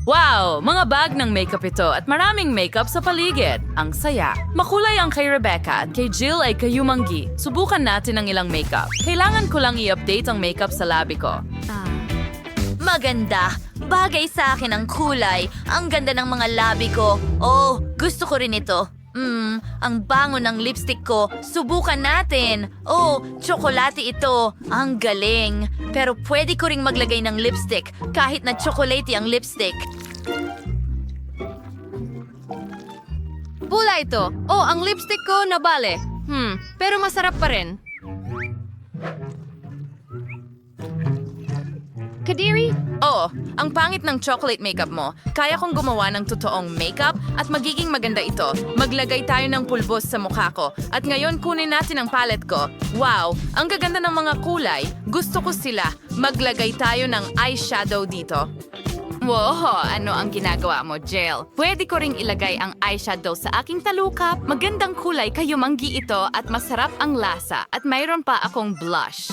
Wow! Mga bag ng makeup ito at maraming makeup sa paligid. Ang saya. Makulay ang kay Rebecca at kay Jill ay kayumanggi. Subukan natin ang ilang makeup. Kailangan ko lang i-update ang makeup sa labi ko. Maganda. Bagay sa akin ang kulay. Ang ganda ng mga labi ko. Oh, gusto ko rin ito. Ang bango ng lipstick ko. Subukan natin. Oh, tsokolate ito. Ang galing. Pero pwede ko ring maglagay ng lipstick kahit na tsokolate ang lipstick. Pula ito. Oh, ang lipstick ko nabale. Pero masarap pa rin. Kadiri? Oo, ang pangit ng chocolate makeup mo. Kaya kong gumawa ng totoong makeup at magiging maganda ito. Maglagay tayo ng pulbos sa mukha ko. At ngayon kunin natin ang palette ko. Wow, ang gaganda ng mga kulay. Gusto ko sila. Maglagay tayo ng eyeshadow dito. Wow, ano ang ginagawa mo, Jill? Pwede ko ring ilagay ang eyeshadow sa aking talukap. Magandang kulay, kayumanggi ito at masarap ang lasa. At mayroon pa akong blush.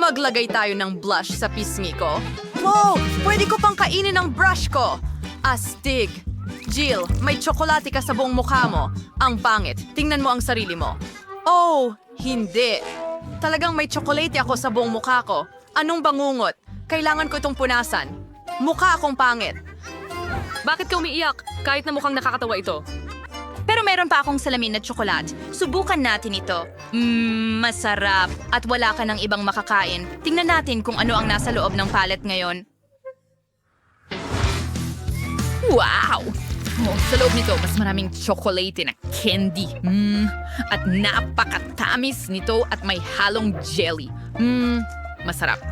Maglagay tayo ng blush sa pisngi ko. Wow! Pwede ko pang kainin ang brush ko! Astig! Jill, may tsokolate ka sa buong mukha mo. Ang pangit. Tingnan mo ang sarili mo. Oh, hindi. Talagang may tsokolate ako sa buong mukha ko. Anong bangungot? Kailangan ko itong punasan. Mukha akong pangit. Bakit ka umiiyak? Kahit na mukhang nakakatawa ito. Pero meron pa akong salamin na tsokolate. Subukan natin ito. Masarap. At wala ka ng ibang makakain. Tingnan natin kung ano ang nasa loob ng palette ngayon. Wow! Oh, sa loob nito, mas maraming chocolate na candy. At napakatamis nito at may halong jelly. Masarap.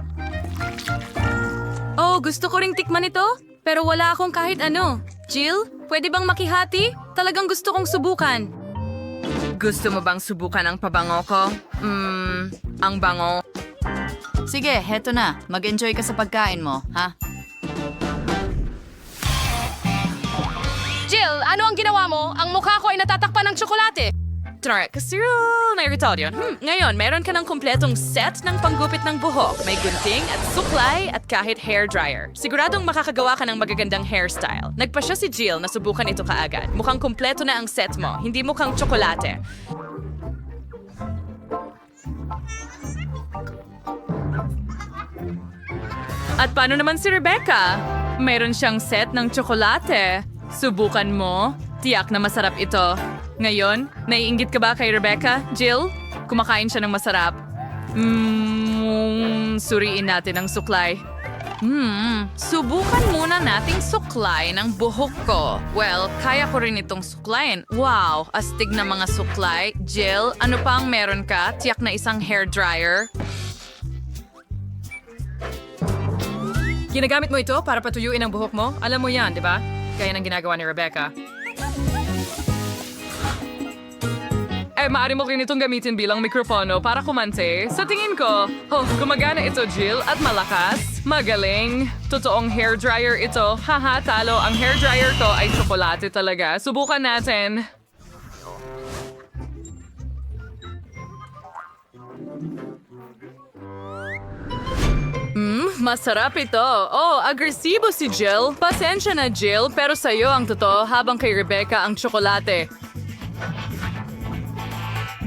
Oh, gusto ko ring tikman ito. Pero wala akong kahit ano. Jill, pwede bang makihati? Talagang gusto kong subukan. Gusto mo bang subukan ang pabango ko? Ang bango. Sige, heto na. Mag-enjoy ka sa pagkain mo, ha? Jill, ano ang ginawa mo? Ang mukha ko ay natatakpan ng tsokolate. Tara, kasirul na irritado yun. Ngayon, meron ka ng kumpletong set ng panggupit ng buhok. May gunting at suklay at kahit hair dryer. Siguradong makakagawa ka ng magagandang hairstyle. Nagpa siya si Jill na subukan ito kaagad. Mukhang kumpleto na ang set mo, hindi mukhang tsokolate. At paano naman si Rebecca? Meron siyang set ng tsokolate. Subukan mo. Tiyak na masarap ito. Ngayon, naiinggit ka ba kay Rebecca, Jill? Kumakain siya ng masarap. Suriin natin ang suklay. Subukan muna nating suklay ng buhok ko. Well, kaya ko rin itong suklayin. Wow, astig na mga suklay. Jill, ano pa ang meron ka? Tiyak na isang hair dryer. Ginagamit mo ito para patuyuin ang buhok mo? Alam mo yan, di ba? Gaya ng ginagawa ni Rebecca. Maaari mo rin itong gamitin bilang mikropono para kumante. Sa tingin ko, gumagana ito, Jill, at malakas. Magaling. Totoong hair dryer ito. Haha, talo. Ang hair dryer ko ay tsokolate talaga. Subukan natin. Masarap ito. Oh, agresibo si Jill. Pasensya na, Jill, pero sa'yo ang totoo habang kay Rebecca ang tsokolate.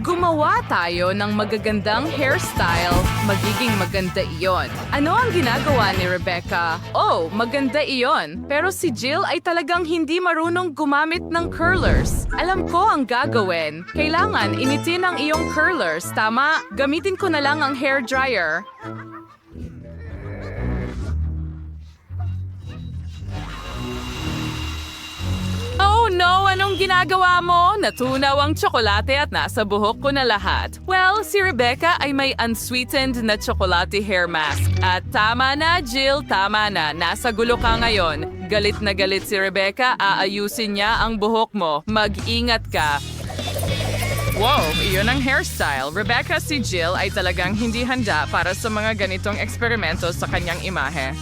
Gumawa tayo ng magagandang hairstyle. Magiging maganda iyon. Ano ang ginagawa ni Rebecca? Oh, maganda iyon. Pero si Jill ay talagang hindi marunong gumamit ng curlers. Alam ko ang gagawin. Kailangan initin ang iyong curlers, tama? Gamitin ko na lang ang hair dryer. Oh no! Anong ginagawa mo? Natunaw ang tsokolate at nasa buhok ko na lahat. Well, si Rebecca ay may unsweetened na tsokolate hair mask. At tama na, Jill, tama na. Nasa gulo ka ngayon. Galit na galit si Rebecca, aayusin niya ang buhok mo. Mag-ingat ka. Wow, iyon ang hairstyle. Rebecca, si Jill ay talagang hindi handa para sa mga ganitong eksperimento sa kanyang imahe.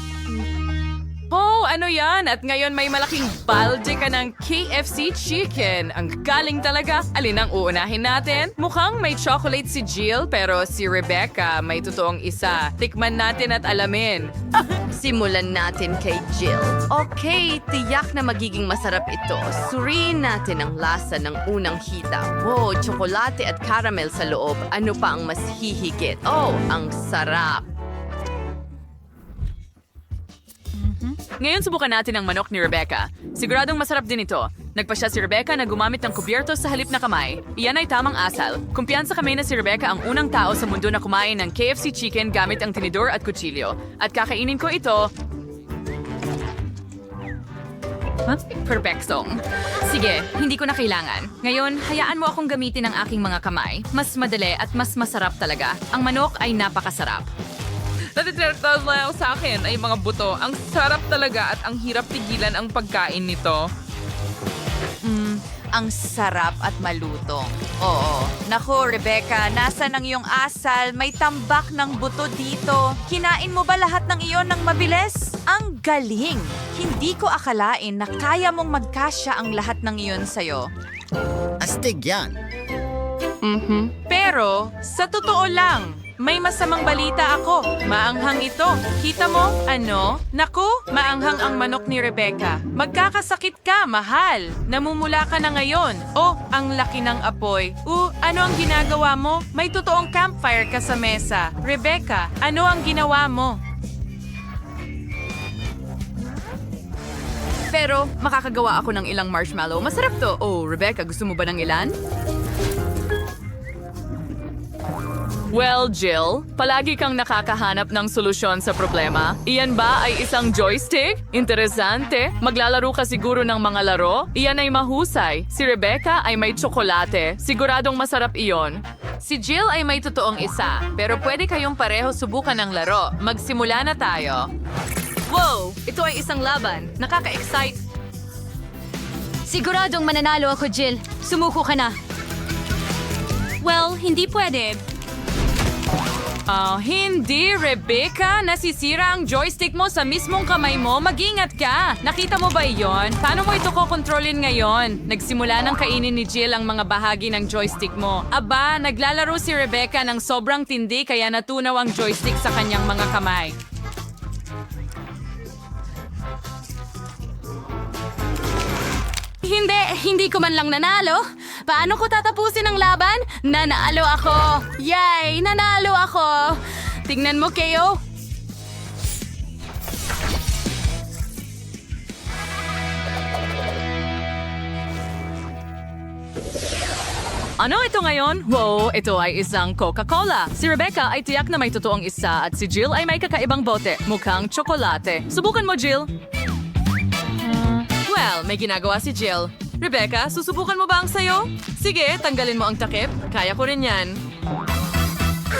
Oh, ano yan? At ngayon may malaking balde ka ng KFC chicken. Ang galing talaga. Alin ang uunahin natin? Mukhang may chocolate si Jill, pero si Rebecca may totoong isa. Tikman natin at alamin. Simulan natin kay Jill. Okay, tiyak na magiging masarap ito. Suriin natin ang lasa ng unang hita. Wow, tsokolate at caramel sa loob. Ano pa ang mas hihigit? Oh, ang sarap. Ngayon subukan natin ang manok ni Rebecca. Siguradong masarap din ito. Nagpa siya si Rebecca na gumamit ng kubyerto sa halip na kamay. Iyan ay tamang asal. Kumpiyansa kami na si Rebecca ang unang tao sa mundo na kumain ng KFC chicken gamit ang tinidor at kutsilyo. At kakainin ko ito. Perfectong. Sige, hindi ko na kailangan. Ngayon, hayaan mo akong gamitin ang aking mga kamay. Mas madali at mas masarap talaga. Ang manok ay napakasarap. Natitiratas lang sa akin ay mga buto. Ang sarap talaga at ang hirap tigilan ang pagkain nito. Ang sarap at malutong. Oo. Naku, Rebecca, nasan ang iyong asal? May tambak ng buto dito. Kinain mo ba lahat ng iyon ng mabilis? Ang galing! Hindi ko akalain na kaya mong magkasya ang lahat ng iyon sa'yo. Astig yan. Pero, sa totoo lang, may masamang balita ako. Maanghang ito. Kita mo? Ano? Naku, maanghang ang manok ni Rebecca. Magkakasakit ka, mahal. Namumula ka na ngayon. Oh, ang laki ng apoy. Ano ang ginagawa mo? May totoong campfire ka sa mesa. Rebecca, ano ang ginawa mo? Pero makakagawa ako ng ilang marshmallow. Masarap to. Oh, Rebecca, gusto mo ba ng ilan? Well, Jill, palagi kang nakakahanap ng solusyon sa problema. Iyan ba ay isang joystick? Interesante. Maglalaro ka siguro ng mga laro? Iyan ay mahusay. Si Rebecca ay may tsokolate. Siguradong masarap iyon. Si Jill ay may totoong isa. Pero pwede kayong pareho subukan ng laro. Magsimula na tayo. Wow! Ito ay isang laban. Nakaka-excite. Siguradong mananalo ako, Jill. Sumuko ka na. Well, hindi pwede. Hindi, Rebecca. Nasisira ang joystick mo sa mismong kamay mo. Mag-ingat ka. Nakita mo ba iyon? Paano mo ito kokontrolin ngayon? Nagsimula ng kainin ni Jill ang mga bahagi ng joystick mo. Aba, naglalaro si Rebecca ng sobrang tindi kaya natunaw ang joystick sa kanyang mga kamay. Hindi ko man lang nanalo. Paano ko tatapusin ang laban? Nanalo ako! Yay! Nanalo ako! Tingnan mo, Keo. Ano ito ngayon? Wow, ito ay isang Coca-Cola. Si Rebecca ay tiyak na may totoong isa at si Jill ay may kakaibang bote. Mukhang tsokolate. Subukan mo, Jill. Well, may ginagawa si Jill. Rebecca, susubukan mo ba ang sayo? Sige, tanggalin mo ang takip. Kaya ko rin yan.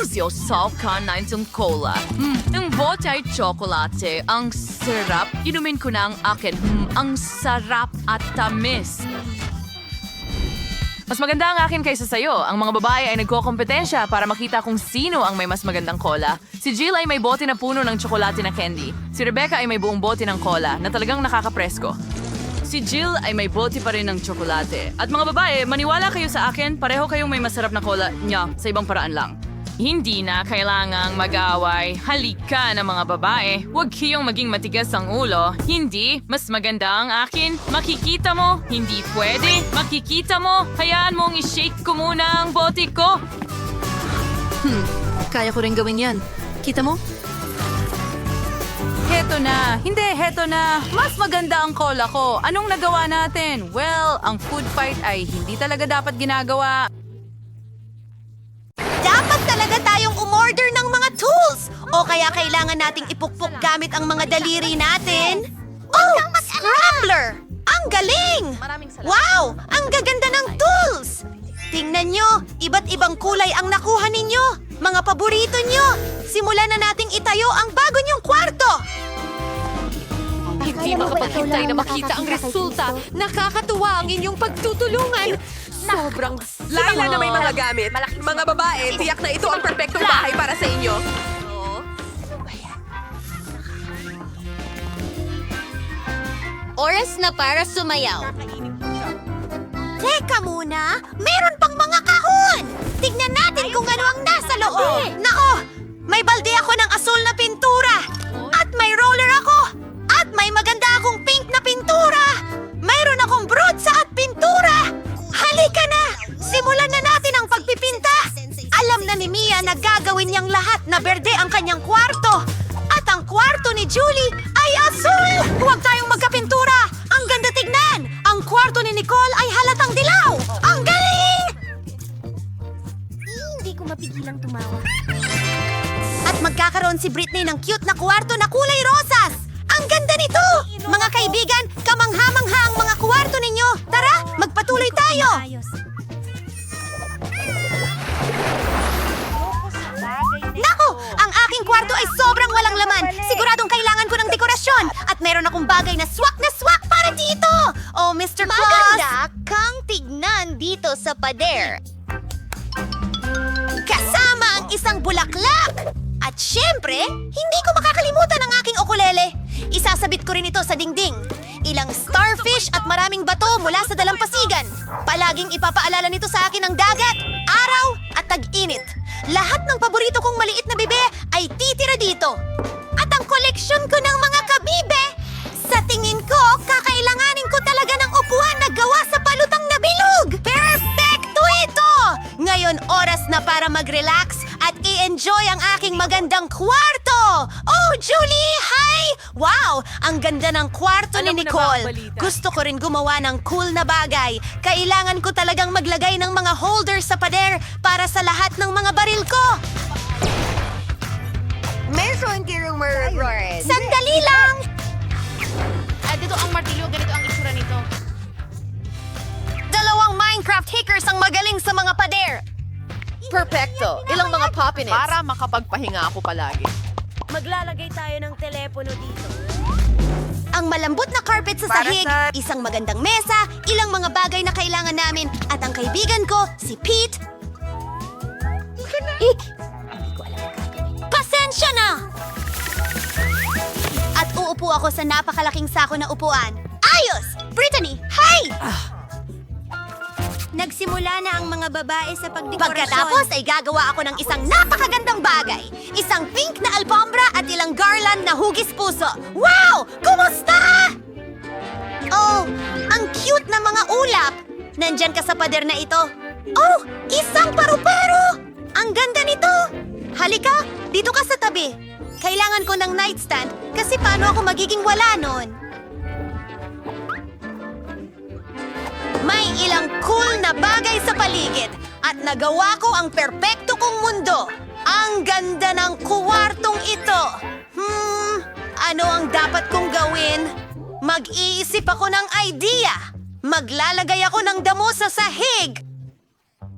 Siyosaw ka na itong cola. Ang bote ay tsokolate. Ang sarap. Inumin ko na ang akin. Ang sarap at tamis. Mas maganda ang akin kaysa sayo. Ang mga babae ay nagkokompetensya para makita kung sino ang may mas magandang cola. Si Jill ay may bote na puno ng tsokolate na candy. Si Rebecca ay may buong bote ng cola na talagang nakakapresko. Si Jill ay may bote pa rin ng tsokolate. At mga babae, maniwala kayo sa akin, pareho kayong may masarap na cola niya sa ibang paraan lang. Hindi na kailangang mag-away. Halika na mga babae. Huwag kayong maging matigas ang ulo. Hindi, mas maganda ang akin. Makikita mo, hindi pwede. Makikita mo, hayaan mong i-shake ko muna ang bote ko. Kaya ko rin gawin yan. Kita mo? Heto na. Hindi, heto na. Mas maganda ang cola ko. Anong nagawa natin? Well, ang food fight ay hindi talaga dapat ginagawa. Dapat talaga tayong umorder ng mga tools! O kaya kailangan nating ipukpok gamit ang mga daliri natin? Oh, scrambler! Ang galing! Wow! Ang gaganda ng tools! Tingnan nyo, iba't ibang kulay ang nakuha ninyo. Mga paborito nyo. Simulan na nating itayo ang bago nyong kwarto. Hindi makapaghintay na makita ang resulta. Nakakatuwa ang inyong pagtutulungan. Sobrang Laila na may mga gamit. Mga babae, tiyak na ito ang perpektong bahay para sa inyo. Oras na para sumayaw. Teka muna, meron pang mga kahon! Tignan natin kung ano ang nasa loob! Nako! May balde ako ng asul na pintura! At may roller ako! At may maganda akong pink na pintura! Mayroon akong brutsa at pintura! Halika na! Simulan na natin ang pagpipinta! Alam na ni Mia na gagawin niyang lahat na berde ang kanyang kwarto! At ang kwarto ni Julie ay asul! Huwag tayong magkapintura! Ang ganda tignan! Ang kwarto ni Nicole ay halatang dilaw! Ang galing! Hindi ko mapigilang tumawa. At magkakaroon si Britney ng cute na kwarto na kulay rosas! Ang ganda nito! Mga kaibigan, kamangha-mangha ang mga kwarto ninyo! Tara, magpatuloy tayo! Naku! Ang aking kwarto ay sobrang walang laman! Siguradong kailangan ko ng dekorasyon! At meron akong bagay na swak para dito! Oh, Mr. Claus! Maganda kang tignan dito sa pader! Kasama ang isang bulaklak! At syempre, hindi ko makakalimutan ang aking ukulele. Isasabit ko rin ito sa dingding. Ilang starfish at maraming bato mula sa dalampasigan. Palaging ipapaalala nito sa akin ang dagat, araw at tag-init. Lahat ng paborito kong maliit na bebe ay titira dito. At ang koleksyon ko ng mga kabibe, sa tingin ko, kakailanganin ko talaga ng upuan na gawa sa palutang na bilog. Perfecto ito! Ngayon oras na para mag-relax at i-enjoy ang aking magandang kwarto! Oh, Julie! Hi! Wow! Ang ganda ng kwarto ni Nicole. Gusto ko rin gumawa ng cool na bagay. Kailangan ko talagang maglagay ng mga holders sa pader para sa lahat ng mga baril ko. Meron kirumururores. Sandali lang! Dito ang martilyo, ganito ang itsura nito. Dalawang Minecraft hackers ang magaling sa mga pader. Perfecto. Ilang mga poppinets. Para makapagpahinga ako palagi. Maglalagay tayo ng telepono dito. Ang malambot na carpet sa sahig, isang magandang mesa, ilang mga bagay na kailangan namin, at ang kaibigan ko, si Pete. Pasensya na! At uupo ako sa napakalaking sako na upuan. Ayos! Brittany, hi! Nagsimula na ang mga babae sa pagdekorasyon. Pagkatapos ay gagawa ako ng isang napakagandang bagay. Isang pink na alfombra at ilang garland na hugis puso. Wow! Kumusta? Oh, ang cute na mga ulap. Nandyan ka sa pader na ito. Oh, isang paru-paro! Ang ganda nito! Halika, dito ka sa tabi. Kailangan ko ng nightstand kasi paano ako magiging wala nun? May ilang cool na bagay sa paligid at nagawa ko ang perpekto kong mundo. Ang ganda ng kuwartong ito. Ano ang dapat kong gawin? Mag-iisip ako ng idea. Maglalagay ako ng damo sa sahig.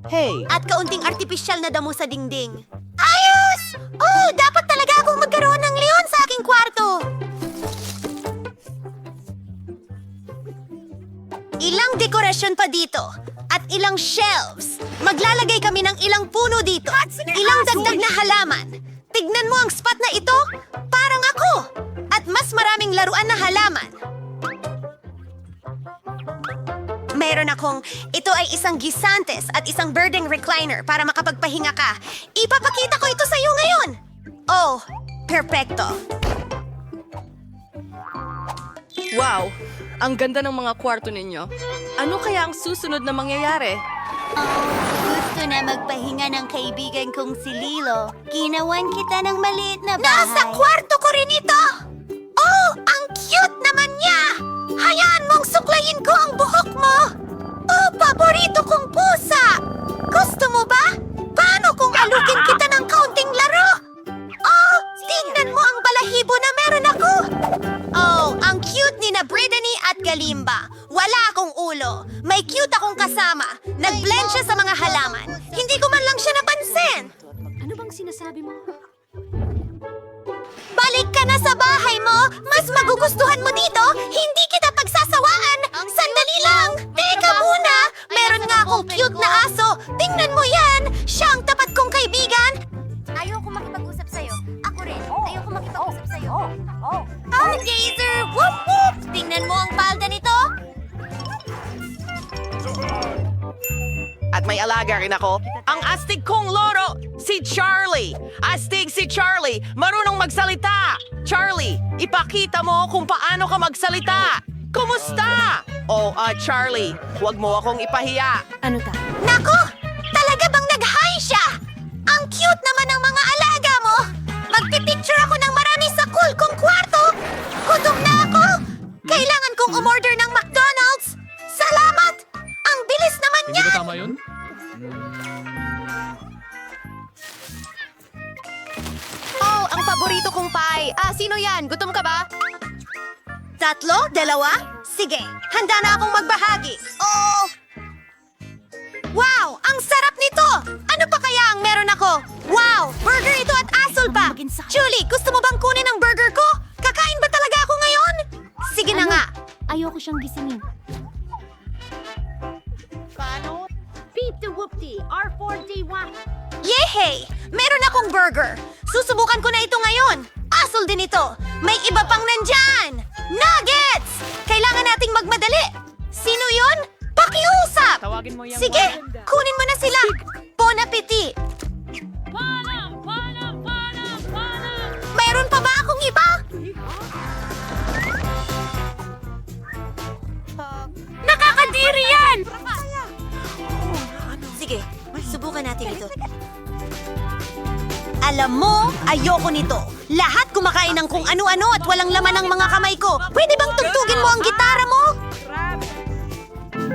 Hey. At kaunting artipisyal na damo sa dingding. Ayos! Oh, dapat talaga akong magkaroon ng leon sa aking kwarto. Ilang dekorasyon pa dito at ilang shelves. Maglalagay kami ng ilang puno dito. Ilang dagdag na halaman. Tignan mo ang spot na ito. Parang ako. At mas maraming laruan na halaman. Meron akong, ito ay isang gisantes at isang birding recliner para makapagpahinga ka. Ipapakita ko ito sa iyo ngayon. Oh, perfecto. Wow! Ang ganda ng mga kwarto ninyo. Ano kaya ang susunod na mangyayari? Gusto na magpahinga ng kaibigan kong si Lilo. Ginawan kita ng maliit na bahay. Nasa kwarto ko rin ito! Oh, ang cute naman niya! Hayaan mong suklayin ko ang buhok mo! Oh, paborito kong pusa! Gusto mo ba? Paano kung alukin kita ng kaunting laro? Oh, tingnan mo ang balahibo na meron ako! Oh, ang cute ni na Brittany at Galimba. Wala akong ulo. May cute akong kasama. Nag-blend siya sa mga halaman. Hindi ko man lang siya napansin. Ano bang sinasabi mo? Balik ka na sa bahay mo! Mas magugustuhan mo dito! Hindi kita pagsasawaan! Sandali lang! Teka muna! Meron nga akong cute na aso! Tingnan mo yan! Siya ang tapat kong kaibigan! Ayoko makipag-usap sa'yo. Ako rin. Ayoko makipag-usap sa'yo. Oh, Gazer! Whoop whoop! Tingnan mo ang palda may alaga rin ako. Ang astig kong loro, si Charlie. Astig si Charlie, marunong magsalita. Charlie, ipakita mo kung paano ka magsalita. Kumusta? Charlie, huwag mo akong ipahiya. Nako! Talaga bang nag-hi siya? Ang cute naman ng mga alaga mo! Magpipicture ako ng marami sa cool kong kwarto! Gutom na ako! Kailangan kong umorder ng McDonald's! Salamat! Ang bilis naman niya! Tama yun? Oh, ang paborito kong pie! Sino yan? Gutom ka ba? Tatlo? Dalawa? Sige, handa na akong magbahagi. Oh! Wow! Ang sarap nito! Ano pa kaya ang meron ako? Wow! Burger ito at asol pa! Julie, gusto mo bang kunin ang burger ko? Kakain ba talaga ako ngayon? Sige na nga! Ayoko siyang gisingin. Paano? Beep the whoopty, R4D1. Yehey! Meron akong burger! Susubukan ko na ito ngayon! Asol din ito! May iba pang nandyan! Nuggets! Kailangan nating magmadali! Sino yun? Pakiusap! Sige, kunin mo na sila! Bon appetit! Mayroon pa ba akong iba? Nakakadiri yan! Sige, subukan natin ito. Alam mo, ayoko nito. Lahat kumakain ng kung ano-ano at walang laman ang mga kamay ko. Pwede bang tugtugin mo ang gitara mo?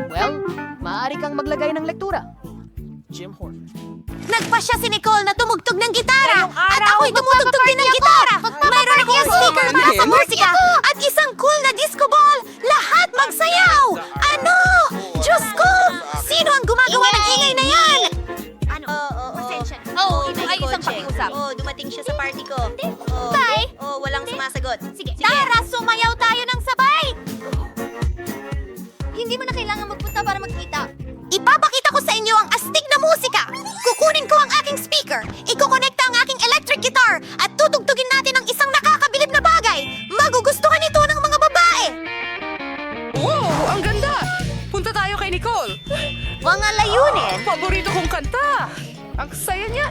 Well, maaari kang maglagay ng lektura. Jim Horton. Nagpasya si Nicole na tumugtog ng gitara. At ako'y tumutugtog din ng gitara. Mayroon akong speaker para sa musika. At isang cool na disco ball. Lahat magsayaw. Ano? Diyos ko! Sino ang gumagawa ng ingay na yan? Ito ay isang pakiusap. Dumating siya sa party ko. Bye! Walang sumasagot. Sige. Tara, sumayaw tayo ng sabay! Hindi mo na kailangan magpunta para magkita. Ipapakita ko sa inyo ang astig na musika. Kukunin ko ang aking speaker, ikokonekta ang aking electric guitar, at tutugtugin natin ang isang nakakabilib na bagay. Magugustuhan ito ng mga babae. Wow, ang ganda! Punta tayo kay Nicole. Mga layunin. Paborito kong kanta. Ang saya niya.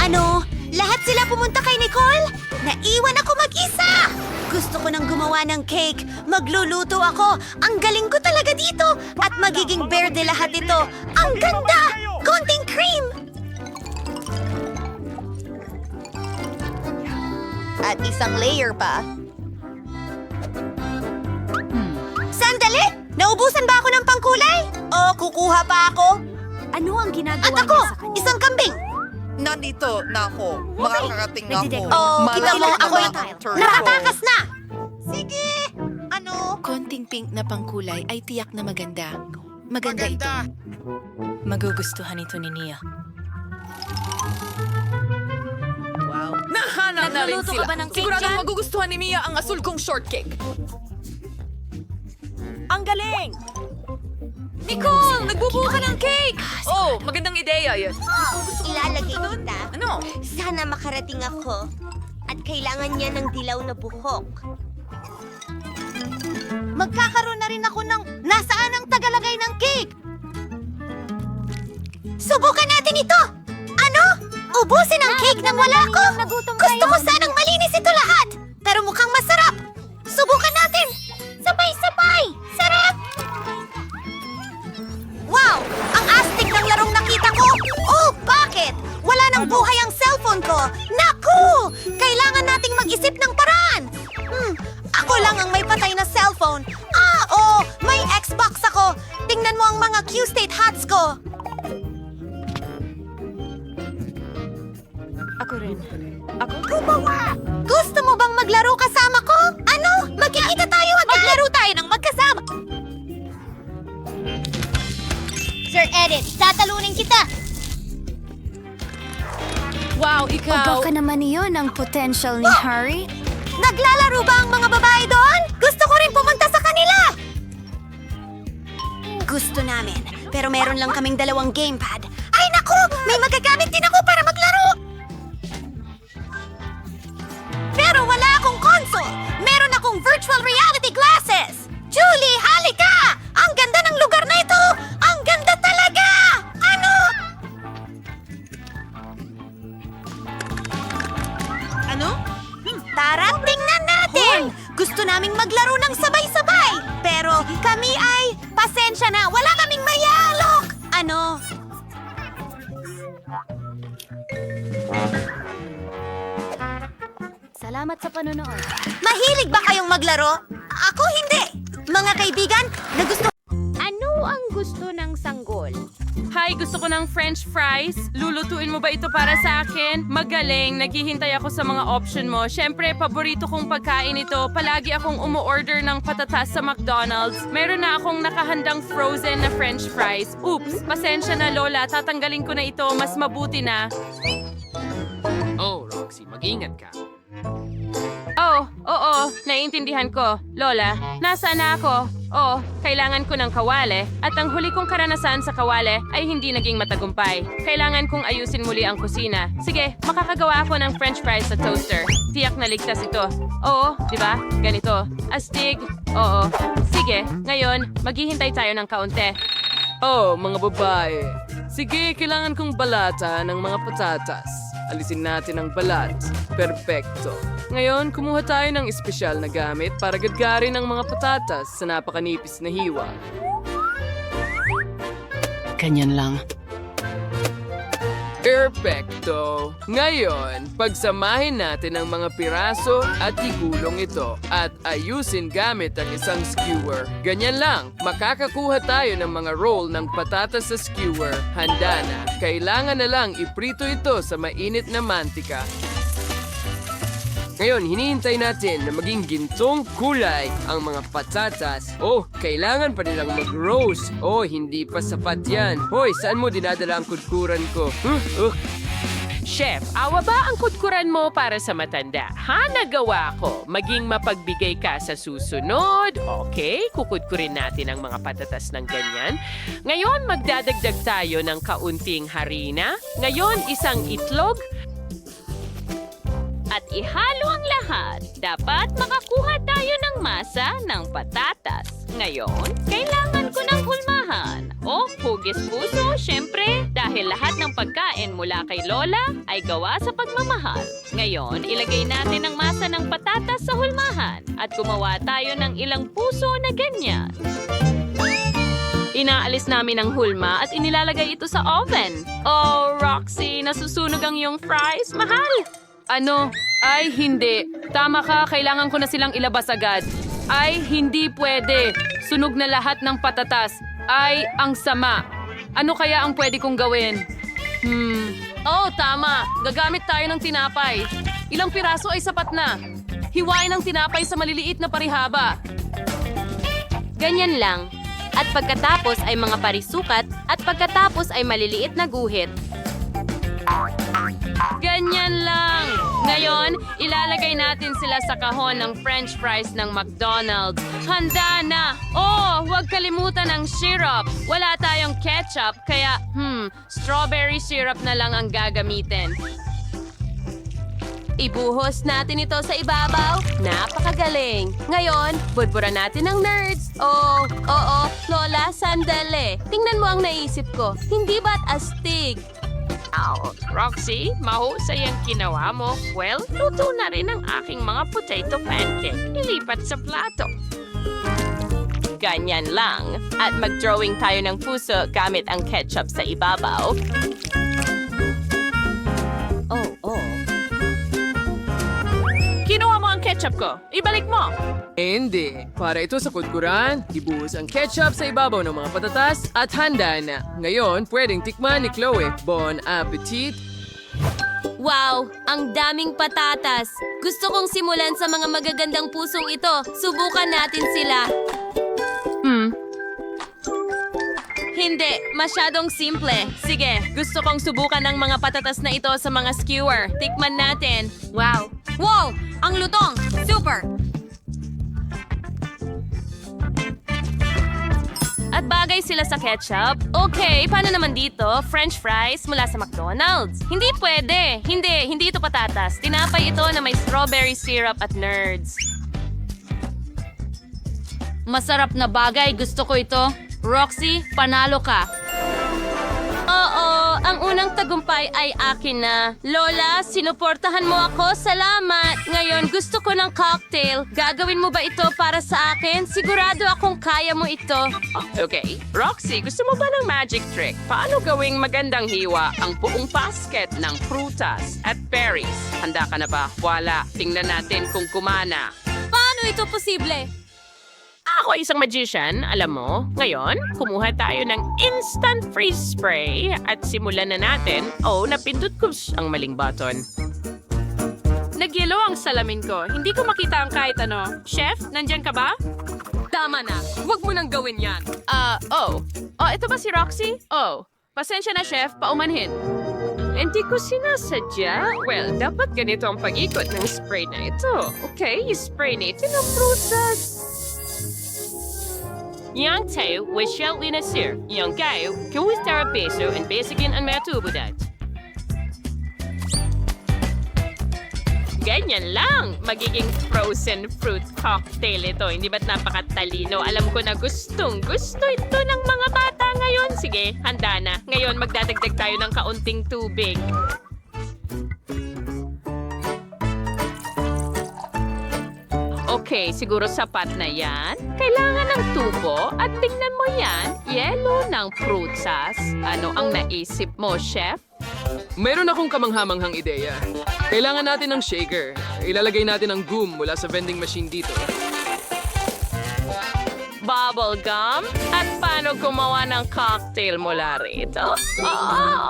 Ano? Lahat sila pumunta kay Nicole? Naiwan ako mag-isa! Gusto ko nang gumawa ng cake. Magluluto ako. Ang galing ko talaga dito. At magiging berde lahat ito. Ang ganda! Konting cream! At isang layer pa. Sandali! Naubusan ba ako ng pangkulay? O kukuha pa ako? Ano ang ginagawa At ako! Isang kambing! Nandito na ako. Makakarating na ako. Oh, kita mo ako yung nakatakas na! Sige! Ano? Konting pink na pangkulay ay tiyak na maganda. Maganda ito. Magugustuhan ito ni Nia. Nahanap na rin Nagluluto sila. ka ba ng cake Siguradong dyan? magugustuhan ni Mia ang asul kong shortcake. Ang galing! Nicole, nagbubuo ka ng cake! Oh, magandang ideya yun. Ilalagay kita. Ano? Sana makarating ako. At kailangan niya ng dilaw na buhok. Magkakaroon na rin ako ng nasaan ang tagalagay ng cake? Subukan natin ito! Ano? Ubusin ang cake nang wala ko? Gusto ko sanang malinis ito lahat! Pero mukhang masarap! Subukan natin! Sabay-sabay! Sarap! Wow! Ang astig ng larong nakita ko! Oh, bakit? Wala nang buhay ang cellphone ko! Naku! Kailangan nating mag-isip ng paraan! Ako lang ang may patay na cellphone. May Xbox ako! Tingnan mo ang mga Q-State hats ko! Ako rin. Gumawa! Gusto mo bang maglaro kasama ko? Ano? Magkikita tayo at maglaro tayo ng magkasama! Sir Edit, tatalunin kita! Wow, ikaw. Baka naman iyon ang potential ni Harry. Naglalaro ba ang mga babae doon? Gusto ko rin pumunta sa kanila! Gusto namin, pero meron lang kaming 2 gamepad. Ay naku! May magagamit din ako para maglaro! Pero wala akong console! Meron akong virtual reality glasses! Julie, halika! Ang ganda ng lugar na ito! Ang ganda maglaro ng sabay-sabay. Pero kami ay, pasensya na, wala kaming mayalok. Ano? Salamat sa panonood. Mahilig ba kayong maglaro? Ako hindi. Mga kaibigan, nagusto... Ano ang gusto ng sanggol? Hi, gusto ko ng french fries. Lulutuin mo ba ito para sa akin? Magaling, naghihintay ako sa mga option mo. Siyempre, paborito kong pagkain ito. Palagi akong umu-order ng patatas sa McDonald's. Meron na akong nakahandang frozen na french fries. Oops, pasensya na Lola, tatanggalin ko na ito. Mas mabuti na. Oh, Roxy, mag-ingat ka. Oh, oo, naiintindihan ko. Lola, nasaan na ako? Oh, kailangan ko ng kawale. At ang huli kong karanasan sa kawale ay hindi naging matagumpay. Kailangan kong ayusin muli ang kusina. Sige, makakagawa ako ng french fries sa toaster. Tiyak na ligtas ito. Oo, di ba? Ganito. Astig. Oo. Sige, ngayon, maghihintay tayo ng kaunti. Oh, mga babae. Sige, kailangan kong balata ng mga patatas. Alisin natin ang balat. Perfecto. Ngayon, kumuha tayo ng espesyal na gamit para gadgarin ang mga patatas sa napakanipis na hiwa. Ganyan lang. Perfecto! Ngayon, pagsamahin natin ang mga piraso at igulong ito at ayusin gamit ang isang skewer. Ganyan lang, makakakuha tayo ng mga roll ng patatas sa skewer. Handa na. Kailangan na lang iprito ito sa mainit na mantika. Ngayon, hinihintay natin na maging gintong kulay ang mga patatas. Oh, kailangan pa nilang mag-roast. Oh, hindi pa sapat yan. Hoy, saan mo dinadala ang kudkuran ko? Chef, awa ba ang kudkuran mo para sa matanda? Ha, nagawa ko. Maging mapagbigay ka sa susunod. Okay, kukudkurin natin ang mga patatas ng ganyan. Ngayon, magdadagdag tayo ng kaunting harina. Ngayon, isang itlog. At ihalo ang lahat. Dapat makakuha tayo ng masa ng patatas. Ngayon, kailangan ko ng hulmahan. O, hugis puso, syempre, dahil lahat ng pagkain mula kay Lola ay gawa sa pagmamahal. Ngayon, ilagay natin ang masa ng patatas sa hulmahan at gumawa tayo ng ilang puso na ganyan. Inaalis namin ang hulma at inilalagay ito sa oven. Oh, Roxy, nasusunog ang iyong fries. Mahal! Ano? Ay, hindi. Tama ka, kailangan ko na silang ilabas agad. Ay, hindi pwede. Sunog na lahat ng patatas. Ay, ang sama. Ano kaya ang pwede kong gawin? Oh, tama. Gagamit tayo ng tinapay. Ilang piraso ay sapat na. Hiwain ang tinapay sa maliliit na parihaba. Ganyan lang. At pagkatapos ay mga parisukat at pagkatapos ay maliliit na guhit. Ganyan lang. Ngayon, ilalagay natin sila sa kahon ng french fries ng McDonald's. Handa na! Oh, huwag kalimutan ang syrup. Wala tayong ketchup, kaya, strawberry syrup na lang ang gagamitin. Ibuhos natin ito sa ibabaw. Napakagaling. Ngayon, budburan natin ang nerds. Oh, oo, Lola, sandali. Tingnan mo ang naisip ko. Hindi ba't astig? Roxy, mahusay ang ginawa mo. Well, luto na rin ang aking mga potato pancake. Ilipat sa plato. Ganyan lang. At mag-drawing tayo ng puso gamit ang ketchup sa ibabaw. Kinuha mo ang ketchup ko. Ibalik mo. Hindi. Para ito sa kudkuran, ibuhos ang ketchup sa ibabaw ng mga patatas at handa na. Ngayon, pwedeng tikman ni Chloe. Bon appetit! Wow! Ang daming patatas! Gusto kong simulan sa mga magagandang pusong ito. Subukan natin sila. Hindi, masyadong simple. Sige, gusto kong subukan ng mga patatas na ito sa mga skewer. Tikman natin. Wow! Wow! Ang lutong! Super! At bagay sila sa ketchup. Okay, paano naman dito? French fries mula sa McDonald's. Hindi pwede. Hindi ito patatas. Tinapay ito na may strawberry syrup at nerds. Masarap na bagay. Gusto ko ito. Roxy, panalo ka. Oo, ang unang tagumpay ay akin na. Lola, sinuportahan mo ako. Salamat. Ngayon, gusto ko ng cocktail. Gagawin mo ba ito para sa akin? Sigurado akong kaya mo ito. Okay. Roxy, gusto mo ba ng magic trick? Paano gawing magandang hiwa ang buong basket ng prutas at berries? Handa ka na ba? Wala. Tingnan natin kung kumana. Paano ito posible? Ako ay isang magician, alam mo. Ngayon, kumuha tayo ng instant freeze spray at simulan na natin. Oh, napindot ko ang maling button. Nagyelo ang salamin ko. Hindi ko makita ang kahit ano. Chef, nandyan ka ba? Tama na. Huwag mo nang gawin yan. Ito ba si Roxy? Oh, pasensya na, chef. Paumanhin. Hindi ko sinasadya. Well, dapat ganito ang pag-ikot ng spray na ito. Okay, spray natin ang prutas. Yang tayo, Wishel Linasir. Yang kayo, Kuwis Tarapeso, and Basicin ang Matubudad. Ganyan lang. Magiging frozen fruit cocktail ito. Hindi ba't napakatalino? Alam ko na gustong-gusto ito ng mga bata ngayon. Sige, handa na. Ngayon, magdadagdag tayo ng kaunting tubig. Okay, siguro sapat na yan. Kailangan ng tubo at tingnan mo yan, yelo ng prutas. Ano ang naisip mo, chef? Meron akong kamanghamanghang ideya. Kailangan natin ng shaker. Ilalagay natin ang goom mula sa vending machine dito. Bubble gum? At paano gumawa ng cocktail mula rito?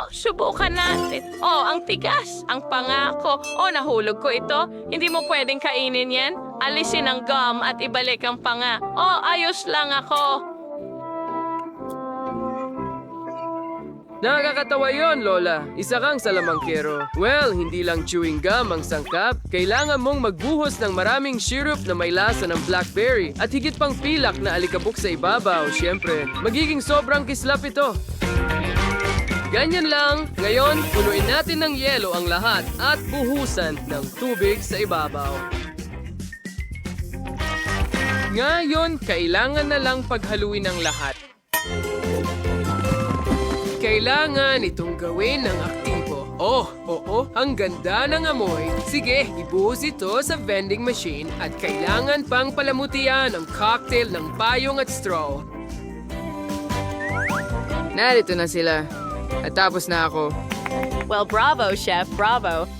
Subukan natin. Ang tigas. Ang pangako. Nahulog ko ito. Hindi mo pwedeng kainin yan. Alisin ang gum at ibalik ang panga. Ayos lang ako. Nakakatawa yon, Lola. Isa kang salamangkero. Well, hindi lang chewing gum ang sangkap. Kailangan mong magbuhos ng maraming syrup na may lasa ng blackberry at higit pang pilak na alikabok sa ibabaw. Siyempre, magiging sobrang kislap ito. Ganyan lang. Ngayon, punuin natin ng yelo ang lahat at buhusan ng tubig sa ibabaw. Ngayon, kailangan na lang paghaluin ang lahat. Kailangan itong gawin ng aktibo. Ang ganda ng amoy. Sige, ibuhos ito sa vending machine at kailangan pang palamutian ang cocktail ng payong at straw. Narito na sila. At tapos na ako. Well, bravo, chef. Bravo.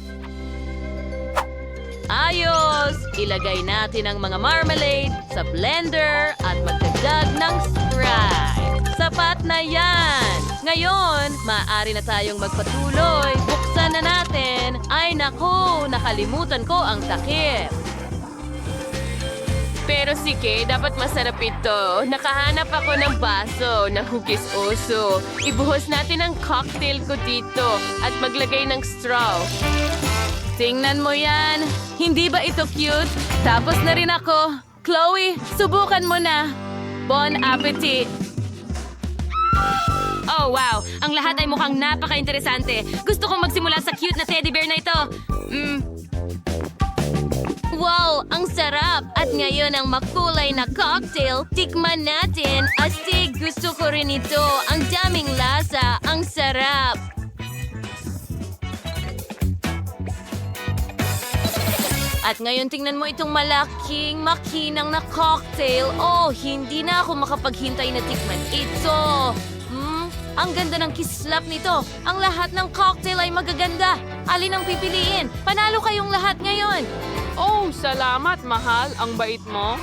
Ayos! Ilagay natin ang mga marmalade sa blender at magdagdag ng Sprite. Sapat na yan! Ngayon, maaari na tayong magpatuloy. Buksan na natin. Ay naku, nakalimutan ko ang takip. Pero sige, dapat masarap ito. Nakahanap ako ng baso na hugis-oso. Ibuhos natin ang cocktail ko dito at maglagay ng straw. Tingnan mo yan. Hindi ba ito cute? Tapos na rin ako. Chloe, subukan mo na. Bon appetit! Oh, wow! Ang lahat ay mukhang napaka-interesante. Gusto kong magsimula sa cute na teddy bear na ito. Wow, ang sarap! At ngayon ang makulay na cocktail, tikman natin. Astig, gusto ko rin ito. Ang daming lasa, ang sarap. At ngayon tingnan mo itong malaking makinang na cocktail. Hindi na ako makapaghintay na tikman ito. Ang ganda ng kislap nito. Ang lahat ng cocktail ay magaganda. Alin ang pipiliin? Panalo kayong lahat ngayon. Salamat, mahal. Ang bait mo.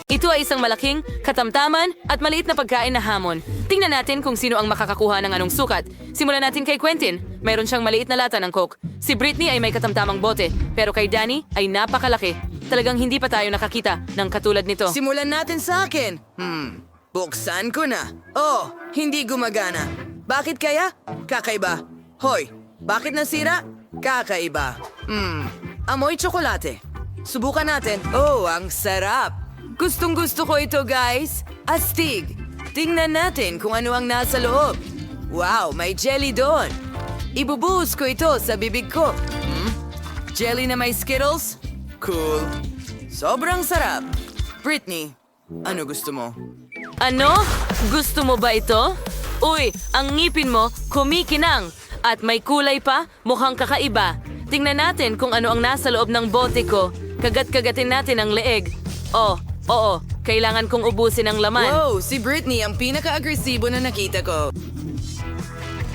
Ito ay isang malaking, katamtaman at maliit na pagkain na hamon. Tingnan natin kung sino ang makakakuha ng anong sukat. Simulan natin kay Quentin. Mayroon siyang maliit na lata ng Coke. Si Britney ay may katamtamang bote, pero kay Danny ay napakalaki. Talagang hindi pa tayo nakakita ng katulad nito. Simulan natin sa akin. Buksan ko na. Hindi gumagana. Bakit kaya? Kakaiba. Hoy, bakit nasira? Kakaiba. Amoy tsokolate. Subukan natin. Ang sarap. Gustong-gusto ko ito, guys. Astig. Tingnan natin kung ano ang nasa loob. Wow, may jelly doon. Ibubuhos ko ito sa bibig ko. Jelly na may Skittles? Cool. Sobrang sarap. Britney, ano gusto mo? Ano? Gusto mo ba ito? Uy, ang ngipin mo kumikinang. At may kulay pa, mukhang kakaiba. Tingnan natin kung ano ang nasa loob ng bote ko. Kagat-kagatin natin ang leeg. Oh, oo, kailangan kong ubusin ang laman. Wow, si Britney ang pinaka-agresibo na nakita ko.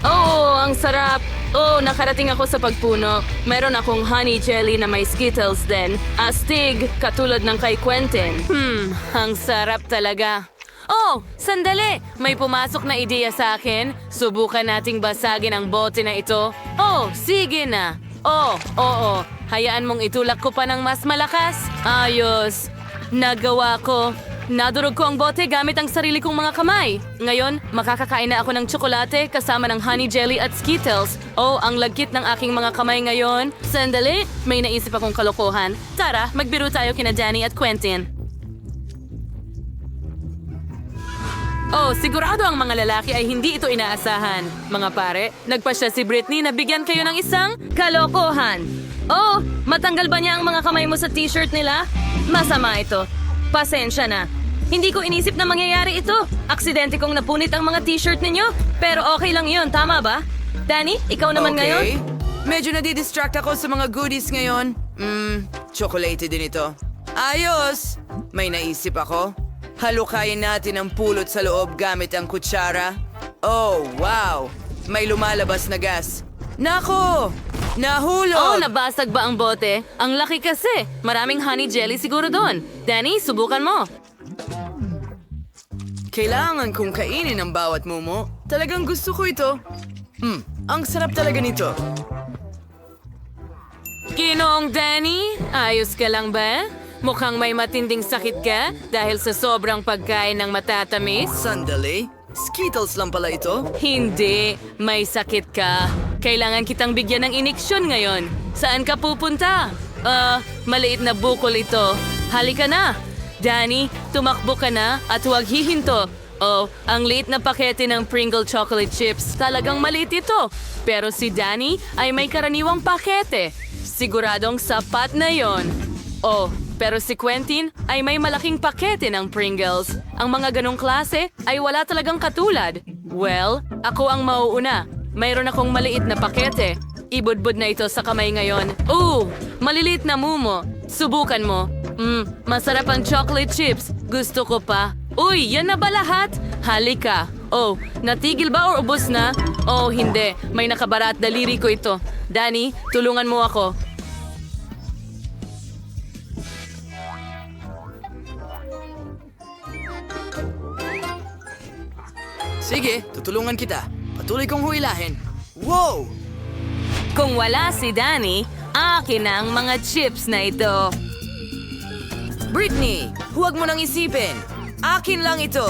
Oh, ang sarap! Oh, nakarating ako sa pagpuno. Meron akong honey jelly na may Skittles din. Astig, katulad ng kay Quentin. Ang sarap talaga. Oh, sandali! May pumasok na ideya sa akin. Subukan nating basagin ang bote na ito. Oh, sige na. Oh, oo. Hayaan mong itulak ko pa ng mas malakas. Ayos. Nagawa ko. Nadurog ko ang bote gamit ang sarili kong mga kamay. Ngayon, makakakain na ako ng tsokolate kasama ng honey jelly at Skittles. Oh, ang lagkit ng aking mga kamay ngayon. Sandali, may naisip akong kalokohan. Tara, magbiro tayo kina Danny at Quentin. Oh, sigurado ang mga lalaki ay hindi ito inaasahan. Mga pare, nagpasya si Britney na bigyan kayo ng isang kalokohan. Oh, matanggal ba niya ang mga kamay mo sa t-shirt nila? Masama ito. Pasensya na. Hindi ko inisip na mangyayari ito. Aksidente kong napunit ang mga t-shirt ninyo. Pero okay lang yun, tama ba? Danny, ikaw naman ngayon? Medyo nadidistract ako sa mga goodies ngayon. Chocolate din ito. Ayos! May naisip ako. Halukayin natin ang pulot sa loob gamit ang kutsara. Oh, wow! May lumalabas na gas. Nako! Nahulog! Oh, nabasag ba ang bote? Ang laki kasi. Maraming honey jelly siguro doon. Danny, subukan mo. Kailangan kong kainin ang bawat mumo. Talagang gusto ko ito. Ang sarap talaga nito. Ginoong Danny, ayos ka lang ba? Mukhang may matinding sakit ka dahil sa sobrang pagkain ng matatamis. Sandali. Skittles lang pala ito. Hindi, may sakit ka. Kailangan kitang bigyan ng iniksyon ngayon. Saan ka pupunta? Maliit na bukol ito. Halika na. Danny, tumakbo ka na at huwag hihinto. Oh, ang liit na pakete ng Pringle chocolate chips. Talagang maliit ito. Pero si Danny ay may karaniwang pakete. Siguradong sapat na yon. Oh, pero si Quentin ay may malaking pakete ng Pringles. Ang mga ganong klase ay wala talagang katulad. Well, ako ang mauuna. Mayroon akong maliit na pakete. Ibudbud na ito sa kamay ngayon. Maliliit na mumo. Subukan mo. Masarap ang chocolate chips. Gusto ko pa. Uy, yan na ba lahat? Halika. Oh, natigil ba o ubos na? Oh, hindi. May nakabara at daliri ko ito. Danny, tulungan mo ako. Sige, tutulungan kita. Patuloy kong huilahin. Wow! Kung wala si Danny, akin na ang mga chips na ito. Britney, huwag mo nang isipin. Akin lang ito.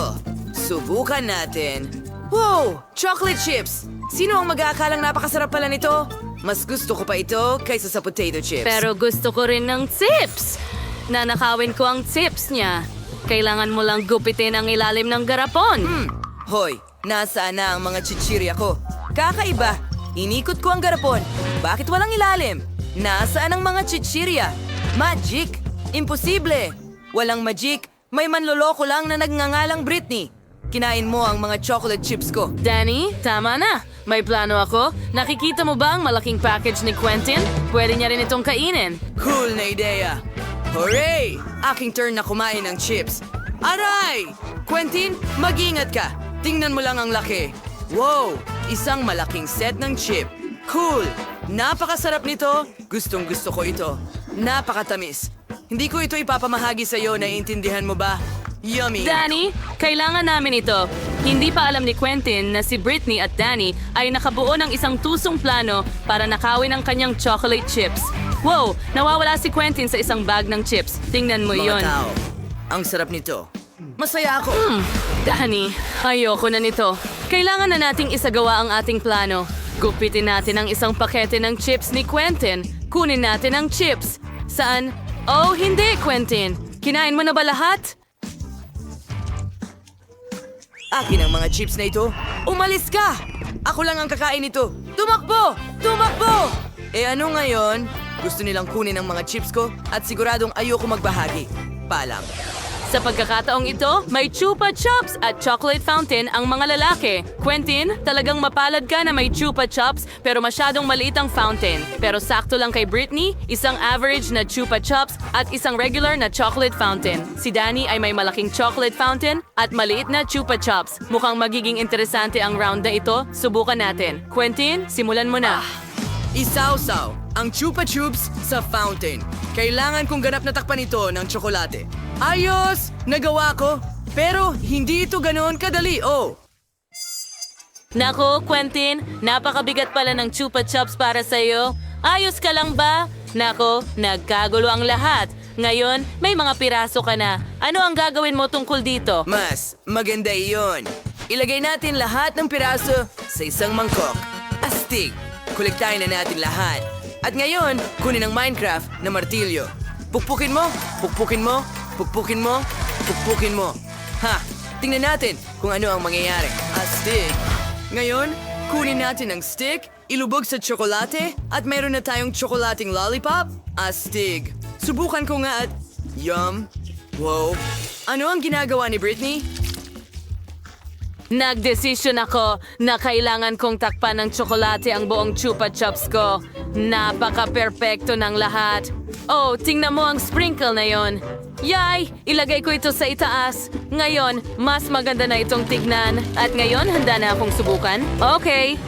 Subukan natin. Wow! Chocolate chips! Sino ang mag-aakalang napakasarap pala nito? Mas gusto ko pa ito kaysa sa potato chips. Pero gusto ko rin ng chips. Nanakawin ko ang chips niya. Kailangan mo lang gupitin ang ilalim ng garapon. Hoy, nasaan na ang mga chichirya ko? Kakaiba. Inikot ko ang garapon. Bakit walang ilalim? Nasaan ang mga chichirya? Magic! Imposible! Walang magic. May manloloko lang na nagngangalang Britney. Kinain mo ang mga chocolate chips ko. Danny, tama na. May plano ako. Nakikita mo ba ang malaking package ni Quentin? Pwede niya rin itong kainin. Cool na ideya. Hooray! Aking turn na kumain ng chips. Aray! Quentin, mag-ingat ka. Tingnan mo lang ang laki. Wow! Isang malaking set ng chip. Cool! Napakasarap nito. Gustong gusto ko ito. Napakatamis. Hindi ko ito ipapamahagi sa iyo, naiintindihan mo ba? Yummy! Danny, kailangan namin ito. Hindi pa alam ni Quentin na si Britney at Danny ay nakabuo ng isang tusong plano para nakawin ang kanyang chocolate chips. Wow! Nawawala si Quentin sa isang bag ng chips. Tingnan mo yon. Mga tao, ang sarap nito. Masaya ako. Danny, ayoko na nito. Kailangan na nating isagawa ang ating plano. Gupitin natin ang isang pakete ng chips ni Quentin. Kunin natin ang chips. Saan? Oh, hindi, Quentin. Kinain mo na ba lahat? Akin ang mga chips na ito. Umalis ka! Ako lang ang kakain nito. Tumakbo! Tumakbo! Ano ngayon? Gusto nilang kunin ang mga chips ko at siguradong ayoko magbahagi. Paalam. Sa pagkakataong ito, may Chupa Chups at chocolate fountain ang mga lalaki. Quentin, talagang mapalad ka na may Chupa Chups pero masyadong maliit ang fountain. Pero sakto lang kay Britney, isang average na Chupa Chups at isang regular na chocolate fountain. Si Danny ay may malaking chocolate fountain at maliit na Chupa Chups. Mukhang magiging interesante ang round na ito. Subukan natin. Quentin, simulan mo na. Isawsaw ang Chupa Chups sa fountain. Kailangan kong ganap na takpan ito ng tsokolate. Ayos! Nagawa ko! Pero hindi ito ganoon kadali, oh! Nako, Quentin, napakabigat pala ng Chupa Chups para sa'yo. Ayos ka lang ba? Nako, nagkagulo ang lahat. Ngayon, may mga piraso ka na. Ano ang gagawin mo tungkol dito? Mas maganda iyon. Ilagay natin lahat ng piraso sa isang mangkok. Astig! Kolektahin na natin lahat. At ngayon, kunin ang Minecraft na martilyo. Pukpukin mo, pukpukin mo, pukpukin mo, pukpukin mo. Ha! Tingnan natin kung ano ang mangyayari. Astig! Ngayon, kunin natin ang stick, ilubog sa tsokolate, at meron na tayong tsokolating lollipop. Astig! Subukan ko nga at... Yum! Wow! Ano ang ginagawa ni Britney? Nagdesisyon ako na kailangan kong takpan ng tsokolate ang buong Chupa Chups ko. Napaka-perpekto ng lahat. Oh, tingnan mo ang sprinkle na yon. Yay! Ilagay ko ito sa itaas. Ngayon, mas maganda na itong tignan. At ngayon, handa na akong subukan. Okay.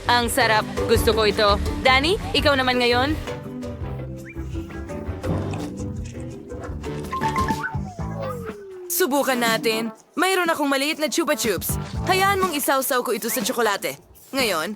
Ang sarap. Gusto ko ito. Danny, ikaw naman ngayon? Subukan natin. Mayroon akong maliit na Chupa Chups. Hayaan mong isawsaw ko ito sa tsokolate. Ngayon,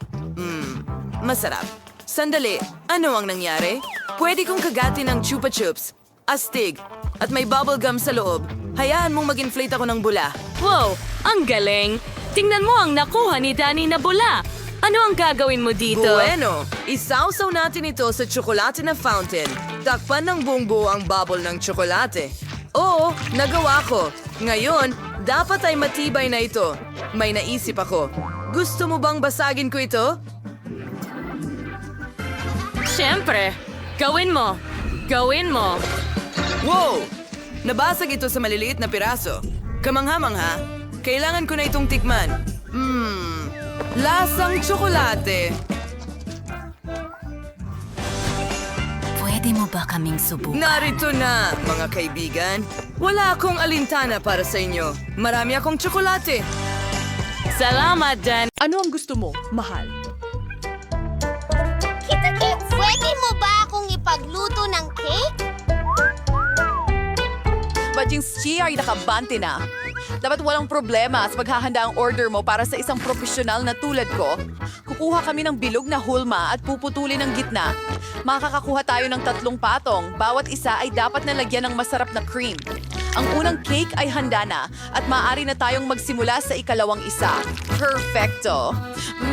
masarap. Sandali, ano ang nangyari? Pwede kong kagatin ng Chupa Chups. Astig. At may bubble gum sa loob. Hayaan mong mag-inflate ako ng bula. Wow, ang galing. Tingnan mo ang nakuha ni Danny na bula. Ano ang gagawin mo dito? Bueno, isawsaw natin ito sa tsokolate na fountain. Takpan ng buong buo ang bubble ng tsokolate. Oo, nagawa ko. Ngayon, dapat ay matibay na ito. May naisip ako. Gusto mo bang basagin ko ito? Siyempre. Gawin mo. Gawin mo. Wow! Nabasag ito sa maliliit na piraso. Kamangha-mangha. Kailangan ko na itong tikman. Lasang tsokolate. Pwede mo ba kaming subukan? Narito na, mga kaibigan. Wala akong alintana para sa inyo. Marami akong tsokolate. Salamat, Dan. Ano ang gusto mo, mahal? Kita-kits, pwede mo ba akong ipagluto ng cake? Badjing Chi ay nakabante na. Dapat walang problema sa paghahanda ang order mo para sa isang profesional na tulad ko. Kukuha kami ng bilog na hulma at puputulin ang gitna. Makakakuha tayo ng 3 patong. Bawat isa ay dapat nalagyan ng masarap na cream. Ang unang cake ay handa na at maaari na tayong magsimula sa ikalawang isa. Perfecto!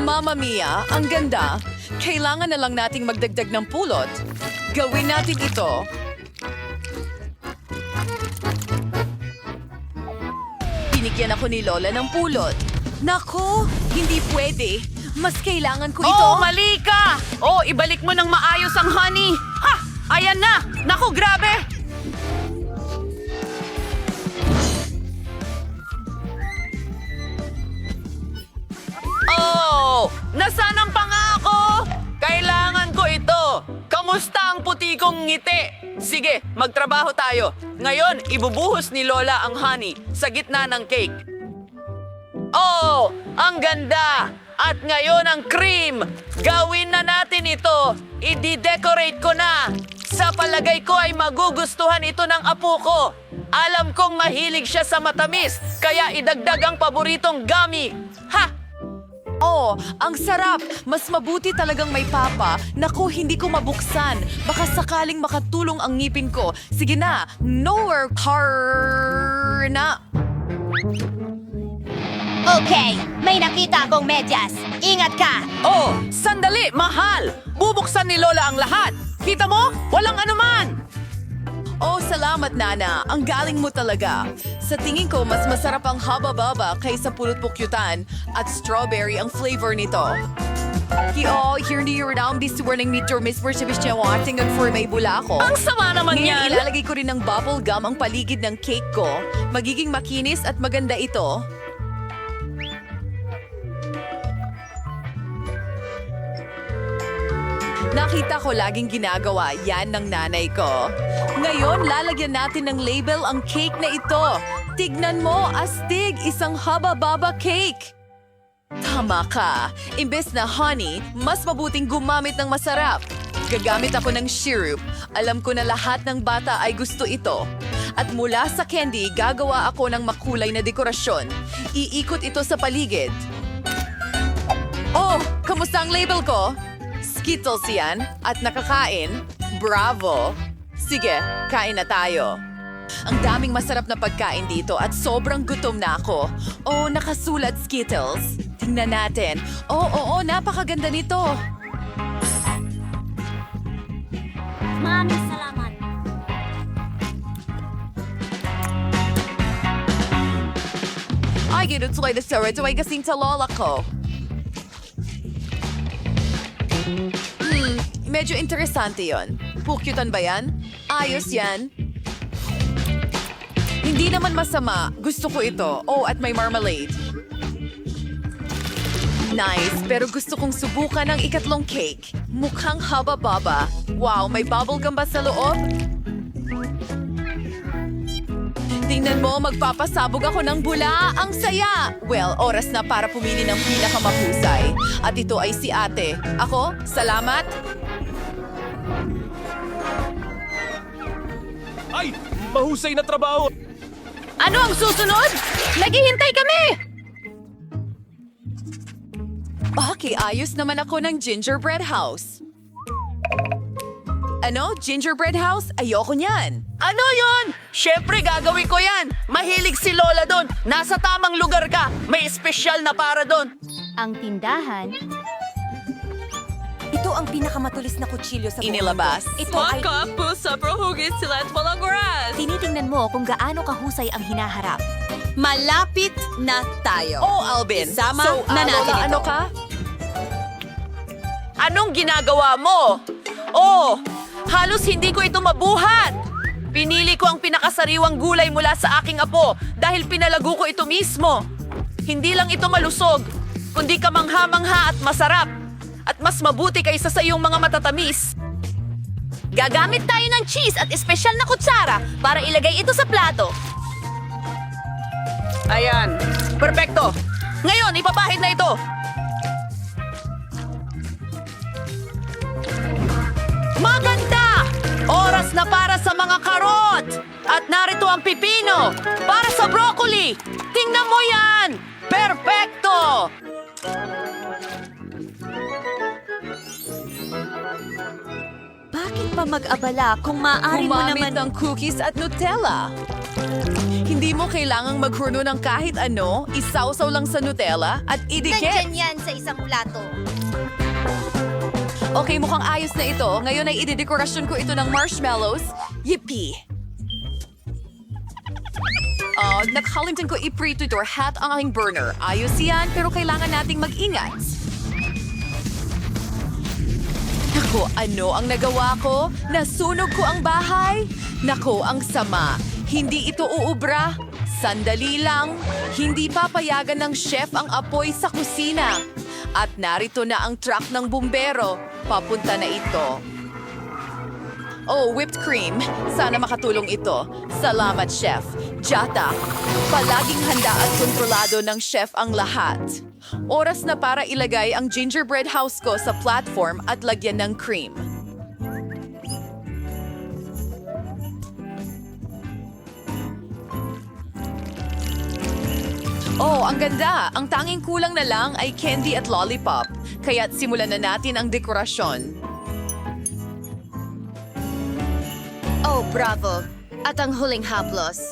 Mamma mia, ang ganda! Kailangan na lang nating magdagdag ng pulot. Gawin natin ito. Binigyan ako ni Lola ng pulot. Nako, hindi pwede. Mas kailangan ko ito. Oh, mali ka! Oh, ibalik mo ng maayos ang honey. Ha! Ayan na! Naku, grabe! Oh! Nasaan ang pangako? Kailangan ko ito. Kamusta ang puti kong ngiti? Sige, magtrabaho tayo. Ngayon, ibubuhos ni Lola ang honey sa gitna ng cake. Oh! Ang ganda! At ngayon ang cream! Gawin na natin ito! I-decorate ko na! Sa palagay ko ay magugustuhan ito ng apo ko. Alam kong mahilig siya sa matamis, kaya idagdag ang paboritong gummy. Ha! Oh, ang sarap! Mas mabuti talagang may papa. Naku, hindi ko mabuksan. Baka sakaling makatulong ang ngipin ko. Sige na, nowhere car na. Okay, may nakita akong medyas. Ingat ka! Oh, sandali, mahal! Bubuksan ni Lola ang lahat. Kita mo? Walang anuman! Oh, salamat, Nana. Ang galing mo talaga. Sa tingin ko, mas masarap ang haba-baba kaysa pulot pukyutan at strawberry ang flavor nito. Hindi yun ang bisuwarning meter miss for sabihin niya ating for may bula ko. Ang sama naman Ngayon, yan! ilalagay ko rin ng bubble gum ang paligid ng cake ko. Magiging makinis at maganda ito. Nakita ko laging ginagawa yan ng nanay ko. Ngayon, lalagyan natin ng label ang cake na ito. Tignan mo, astig, isang haba-baba cake. Tama ka. Imbes na honey, mas mabuting gumamit ng masarap. Gagamit ako ng syrup. Alam ko na lahat ng bata ay gusto ito. At mula sa candy, gagawa ako ng makulay na dekorasyon. Iikot ito sa paligid. Oh, kamusta ang label ko? Skittles yan at nakakain. Bravo! Sige, kain na tayo. Ang daming masarap na pagkain dito at sobrang gutom na ako. Oh, nakasulat Skittles. Tingnan natin. Oo, napakaganda nito. Maraming salamat. Ay, ginutuloy na sa ito ay kasing sa lola ko. Medyo interesante yon. Pukyutan ba yan? Ayos yan. Hindi naman masama. Gusto ko ito. Oh, at may marmalade. Nice, pero gusto kong subukan ang ikatlong cake. Mukhang haba-baba. Wow, may bubblegum ba sa loob? Tingnan mo, magpapasabog ako ng bula. Ang saya! Well, oras na para pumili ng pinakamahusay. At ito ay si ate. Ako, salamat. Ay! Mahusay na trabaho! Ano ang susunod? Naghihintay kami! Okay, ayos naman ako ng gingerbread house. Ano? Gingerbread house? Ayoko niyan. Ano yon? Siyempre gagawin ko yan! Mahilig si Lola doon! Nasa tamang lugar ka! May espesyal na para doon! Ang tindahan. Ito ang pinakamatulis na kutsilyo sa buong Inilabas. mundo. Ito ay... pusa, prohugis sila at walang oras. Tinitingnan mo kung gaano kahusay ang hinaharap. Malapit na tayo. Oh, Alvin. Isama so, na natin Lola, ito. ano ka? Anong ginagawa mo? Oh, halos hindi ko ito mabuhat! Pinili ko ang pinakasariwang gulay mula sa aking apo dahil pinalago ko ito mismo. Hindi lang ito malusog, kundi kamangha-mangha at masarap. At mas mabuti kaysa sa iyong mga matatamis. Gagamit tayo ng cheese at espesyal na kutsara para ilagay ito sa plato. Ayan, perfecto. Ngayon, ipapahid na ito. Maganda! Oras na para sa mga karot! At narito ang pipino para sa broccoli! Tingnan mo yan! Perfecto! Bakit pa mag-abala kung maaari mo Gumamit naman... ng cookies at Nutella. Hindi mo kailangang maghuno ng kahit ano, isawsaw lang sa Nutella at idikit. yan sa isang plato. Okay, mukhang ayos na ito. Ngayon ay idedekorasyon ko ito ng marshmallows. Yippee! Nakalimutan ko i-preheat or hat ang aking burner. Ayos yan, pero kailangan nating mag-ingat. Naku, ano ang nagawa ko? Nasunog ko ang bahay? Naku, ang sama. Hindi ito uubra. Sandali lang. Hindi papayagan ng chef ang apoy sa kusina. At narito na ang truck ng bumbero. Papunta na ito. Oh, whipped cream. Sana makatulong ito. Salamat, chef. Jata. Palaging handa at kontrolado ng chef ang lahat. Oras na para ilagay ang gingerbread house ko sa platform at lagyan ng cream. Oh, ang ganda! Ang tanging kulang na lang ay candy at lollipop. Kaya't simulan na natin ang dekorasyon. Oh, bravo. At ang huling haplos.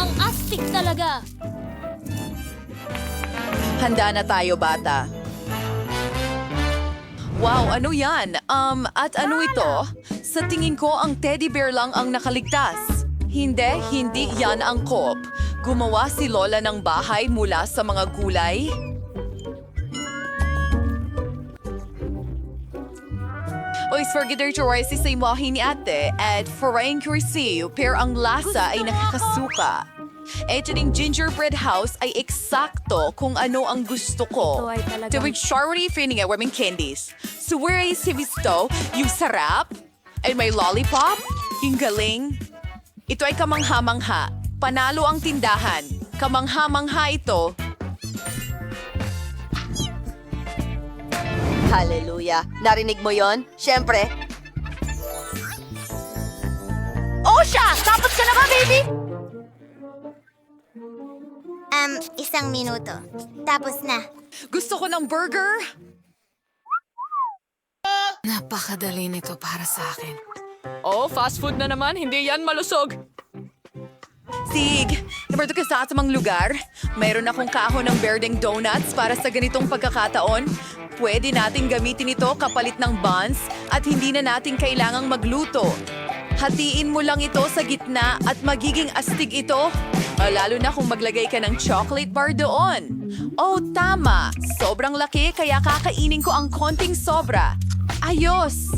Ang astig talaga. Handa na tayo, bata. Wow, ano yan? At ano ito? Sa tingin ko, ang teddy bear lang ang nakaligtas. Hindi yan ang coop. Gumawa si Lola ng bahay mula sa mga gulay. O isforgiderturoy sa imahe ni ate at foreign cursiw pero ang lasa ay nakakasuka. Ito ding gingerbread house ay eksakto kung ano ang gusto ko. Tuwing charity feeling at warming candies. So where is si Visto? Yung sarap? Ay may lollipop? Yung galing? Ito ay kamangha-mangha. Panalo ang tindahan. Kamangha-mangha ito. Hallelujah. Narinig mo yon? Siyempre. Oh, siya! Tapos ka na ba, baby? Isang minuto. Tapos na. Gusto ko ng burger. Napakadali nito para sa akin. Oh, fast food na naman. Hindi yan malusog. Sig, nabarto ka sa atamang lugar. Mayroon akong kahon ng berdeng donuts para sa ganitong pagkakataon. Pwede nating gamitin ito kapalit ng buns at hindi na natin kailangang magluto. Hatiin mo lang ito sa gitna at magiging astig ito. Lalo na kung maglagay ka ng chocolate bar doon. Oh, tama. Sobrang laki kaya kakainin ko ang konting sobra. Ayos!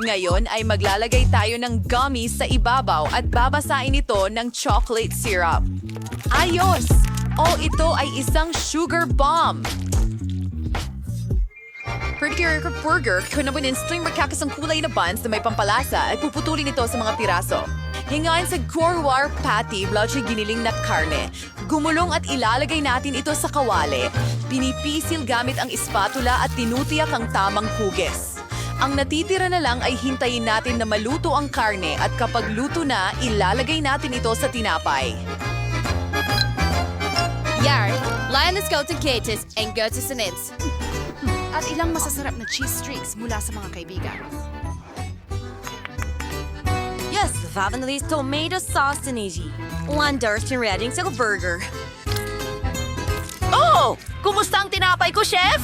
Ngayon ay maglalagay tayo ng gummies sa ibabaw at babasain ito ng chocolate syrup. Ayos! Oh, ito ay isang sugar bomb. Pretty burger, kunabunin slim makakasang kulay na buns na may pampalasa at puputulin ito sa mga piraso. Hingain sa gorwar patty, bloodshed giniling na karne. Gumulong at ilalagay natin ito sa kawali. Pinipisil gamit ang espatula at tinutiyak ang tamang hugis. Ang natitira na lang ay hintayin natin na maluto ang karne at kapag luto na, ilalagay natin ito sa tinapay. Yar, Lioness go to Katis and go to Sinits. At ilang masasarap na cheese streaks mula sa mga kaibigan. Yes, Vavanelli's tomato sauce and easy. Wonders in reading sa burger. Oh! Kumusta ang tinapay ko, chef?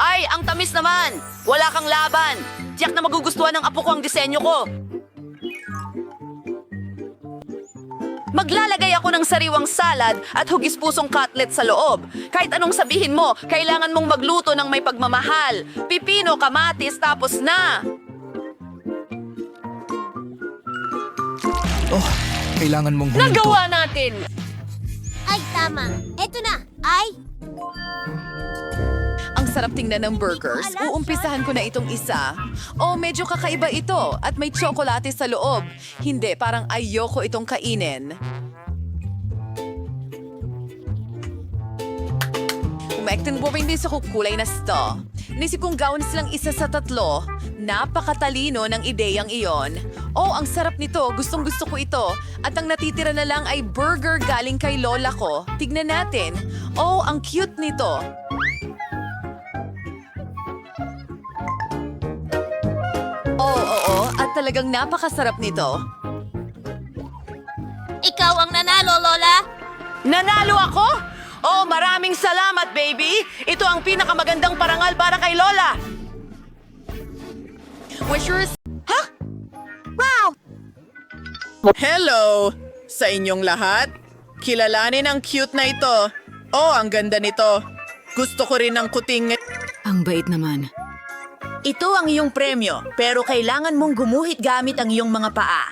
Ay, ang tamis naman. Wala kang laban. Tiyak na magugustuhan ng apo ko ang disenyo ko. Maglalagay ako ng sariwang salad at hugis-pusong cutlet sa loob. Kahit anong sabihin mo, kailangan mong magluto ng may pagmamahal. Pipino, kamatis, tapos na. Oh, kailangan mong Nagawa natin! Ay, tama. Eto na. Ay! Ang sarap tingnan ng burgers. Uumpisahan ko na itong isa. Oh, medyo kakaiba ito at may tsokolate sa loob. Hindi, parang ayoko itong kainin. Umektin po hindi sa kukulay na sto. Nisip kong gawin silang isa sa tatlo. Napakatalino ng ideyang iyon. Oh, ang sarap nito. Gustong gusto ko ito. At ang natitira na lang ay burger galing kay lola ko. Tignan natin. Oh, ang cute nito. Oo, at talagang napakasarap nito. Ikaw ang nanalo, Lola! Nanalo ako? Oh, maraming salamat, baby! Ito ang pinakamagandang parangal para kay Lola! Wishers! Ha? Wow! Hello! Sa inyong lahat, kilalanin ang cute na ito. Oh, ang ganda nito. Gusto ko rin ng kuting... Ang bait naman. Ito ang iyong premyo, pero kailangan mong gumuhit gamit ang iyong mga paa.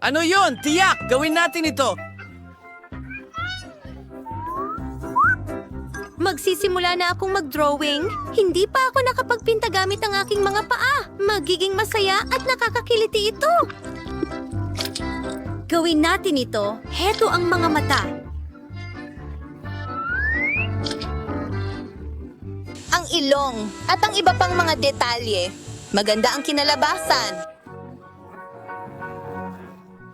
Ano yon? Tiyak! Gawin natin ito! Magsisimula na akong mag-drawing. Hindi pa ako nakapagpinta gamit ang aking mga paa. Magiging masaya at nakakakiliti ito. Gawin natin ito. Heto ang mga mata. Ang ilong at ang iba pang mga detalye. Maganda ang kinalabasan.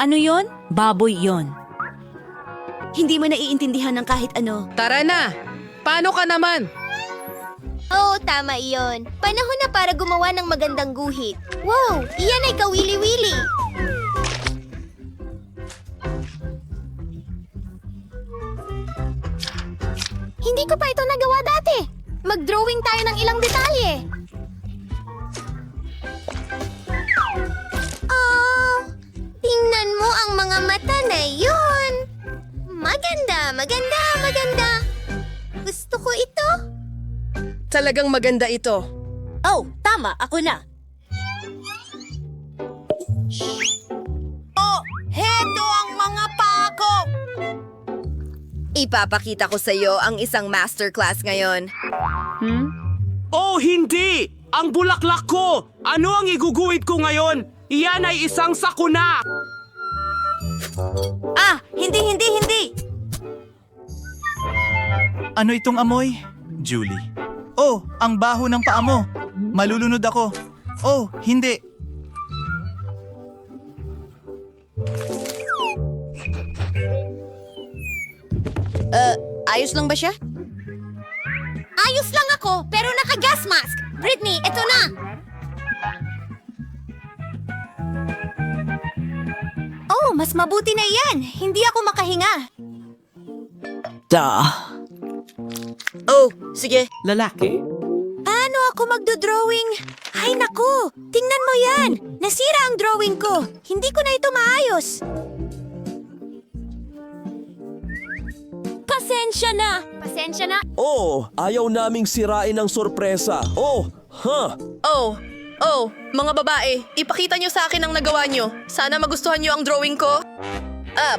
Ano yon? Baboy yon. Hindi mo naiintindihan ng kahit ano. Tara na! Paano ka naman? Oo, tama iyon. Panahon na para gumawa ng magandang guhit. Wow, iyan ay kawili-wili. Hindi ko pa ito nagawa dati. Mag-drawing tayo ng ilang detalye. Oh, tingnan mo ang mga mata na yun. Maganda, maganda, maganda. Gusto ko ito. Talagang maganda ito. Oh, tama, ako na. Ipapakita ko sa iyo ang isang masterclass ngayon. Oh, hindi! Ang bulaklak ko! Ano ang iguguhit ko ngayon? Iyan ay isang sakuna! Hindi! Ano itong amoy? Julie. Oh, ang baho ng paa mo. Malulunod ako. Oh, hindi. Ayos lang ba siya? Ayos lang ako, pero naka-gas mask. Britney, eto na. Oh, mas mabuti na yan. Hindi ako makahinga. Oh, sige. Lalaki? Paano ako magdodrawing? Ay naku, tingnan mo yan. Nasira ang drawing ko. Hindi ko na ito maayos. Pasensya na. Oh, ayaw naming sirain ang sorpresa. Oh, Mga babae, ipakita nyo sa akin ang nagawa nyo. Sana magustuhan nyo ang drawing ko.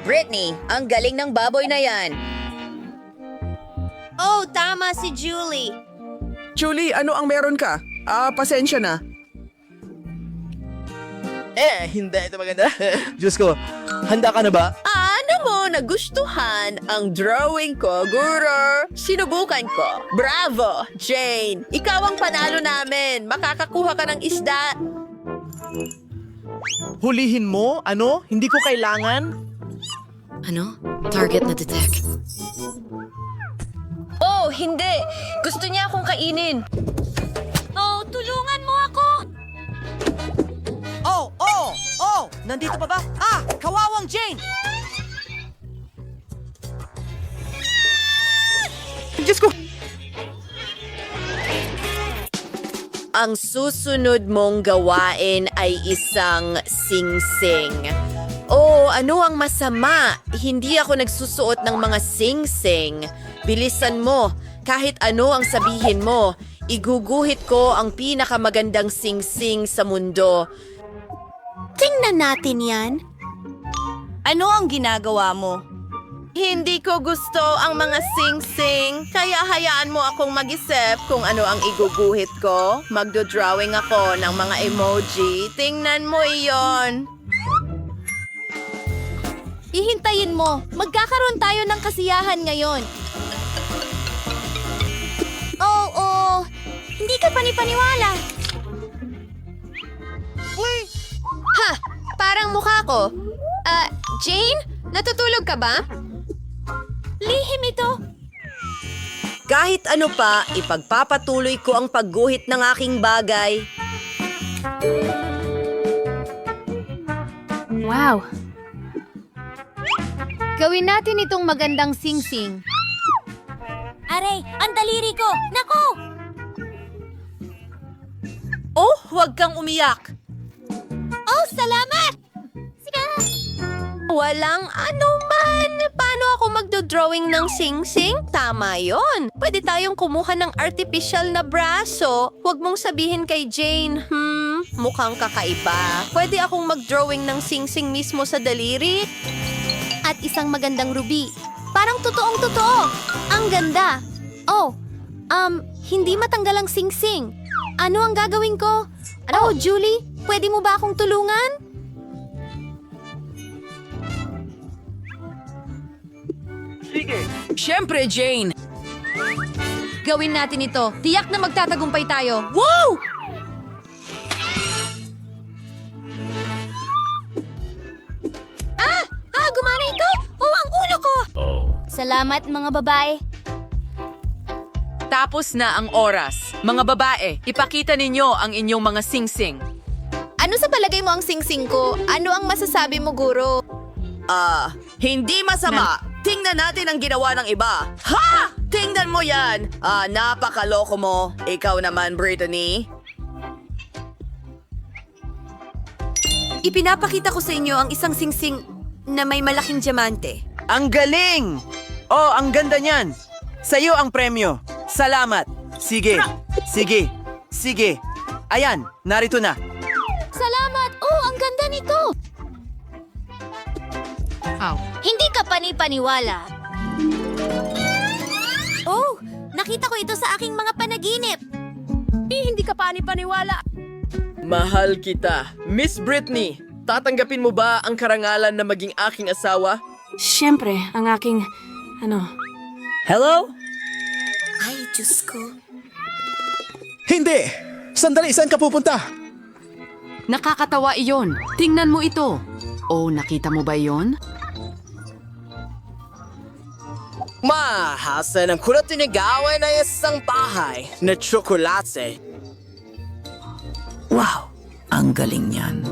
Britney, ang galing ng baboy na yan. Oh, tama si Julie. Julie, ano ang meron ka? Pasensya na. Hindi ito maganda. Diyos ko, handa ka na ba? Ano mo nagustuhan ang drawing ko, Guru? Sinubukan ko. Bravo, Jane. Ikaw ang panalo namin. Makakakuha ka ng isda. Hulihin mo? Ano? Hindi ko kailangan? Ano? Target na detect. Oh, hindi. Gusto niya akong kainin. Oh, tulungan mo ako. Oh! Nandito pa ba? Kawawang Jane! Diyos ko! Ang susunod mong gawain ay isang sing-sing. Oh, ano ang masama? Hindi ako nagsusuot ng mga sing-sing. Bilisan mo. Kahit ano ang sabihin mo, iguguhit ko ang pinakamagandang sing-sing sa mundo. Tingnan natin yan. Ano ang ginagawa mo? Hindi ko gusto ang mga sing-sing, kaya hayaan mo akong mag-isip kung ano ang iguguhit ko. Magdo-drawing ako ng mga emoji. Tingnan mo iyon. Ihintayin mo. Magkakaroon tayo ng kasiyahan ngayon. Oh. Hindi ka panipaniwala. Parang mukha ko. Jane? Natutulog ka ba? Lihim ito. Kahit ano pa, ipagpapatuloy ko ang pagguhit ng aking bagay. Wow. Gawin natin itong magandang sing-sing. Aray, ang daliri ko! Naku! Oh, huwag kang umiyak. Oh, salamat! Sige! Walang anuman. Paano ako magdodrawing ng sing-sing? Tama yon. Pwede tayong kumuha ng artificial na braso. Huwag mong sabihin kay Jane, mukhang kakaiba. Pwede akong magdrawing ng sing-sing mismo sa daliri. At isang magandang ruby. Parang totoong-totoo. Ang ganda. Oh, hindi matanggal ang sing-sing. Ano ang gagawin ko? Oh, Julie, pwede mo ba akong tulungan? Siyempre, Jane. Gawin natin ito. Tiyak na magtatagumpay tayo. Wow! Gumana ito! Oh, ang ulo ko! Salamat, mga babae. Tapos na ang oras. Mga babae, ipakita ninyo ang inyong mga sing-sing. Ano sa palagay mo ang sing-sing ko? Ano ang masasabi mo, Guro? Hindi masama. Tingnan natin ang ginawa ng iba. Ha! Tingnan mo yan. Napakaloko mo. Ikaw naman, Brittany. Ipinapakita ko sa inyo ang isang sing-sing na may malaking diamante. Ang galing! Oh, ang ganda niyan. Sa'yo ang premyo. Salamat. Sige. Ayan, narito na. Salamat! Oh, ang ganda nito! Hindi ka panipaniwala. Oh, nakita ko ito sa aking mga panaginip. Hindi ka pani-paniwala. Mahal kita. Miss Britney, tatanggapin mo ba ang karangalan na maging aking asawa? Siyempre, ang aking, Hello? Ay, Diyos ko. Hindi! Sandali, saan ka pupunta? nakakatawa iyon. Tingnan mo ito. Oh, nakita mo ba iyon? Mahasa ng kulot tinigawan na isang bahay na tsokolate. Wow, ang galing niyan.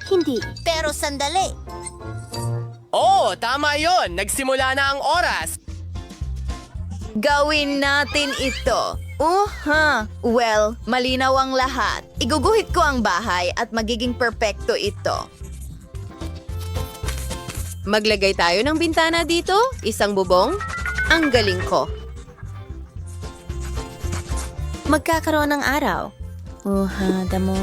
Hindi. Pero sandali. Oh, tama yon. Nagsimula na ang oras. Gawin natin ito. Well, malinaw ang lahat. Iguguhit ko ang bahay at magiging perpekto ito. Maglagay tayo ng bintana dito, isang bubong. Ang galing ko. Magkakaroon ng araw. Damo.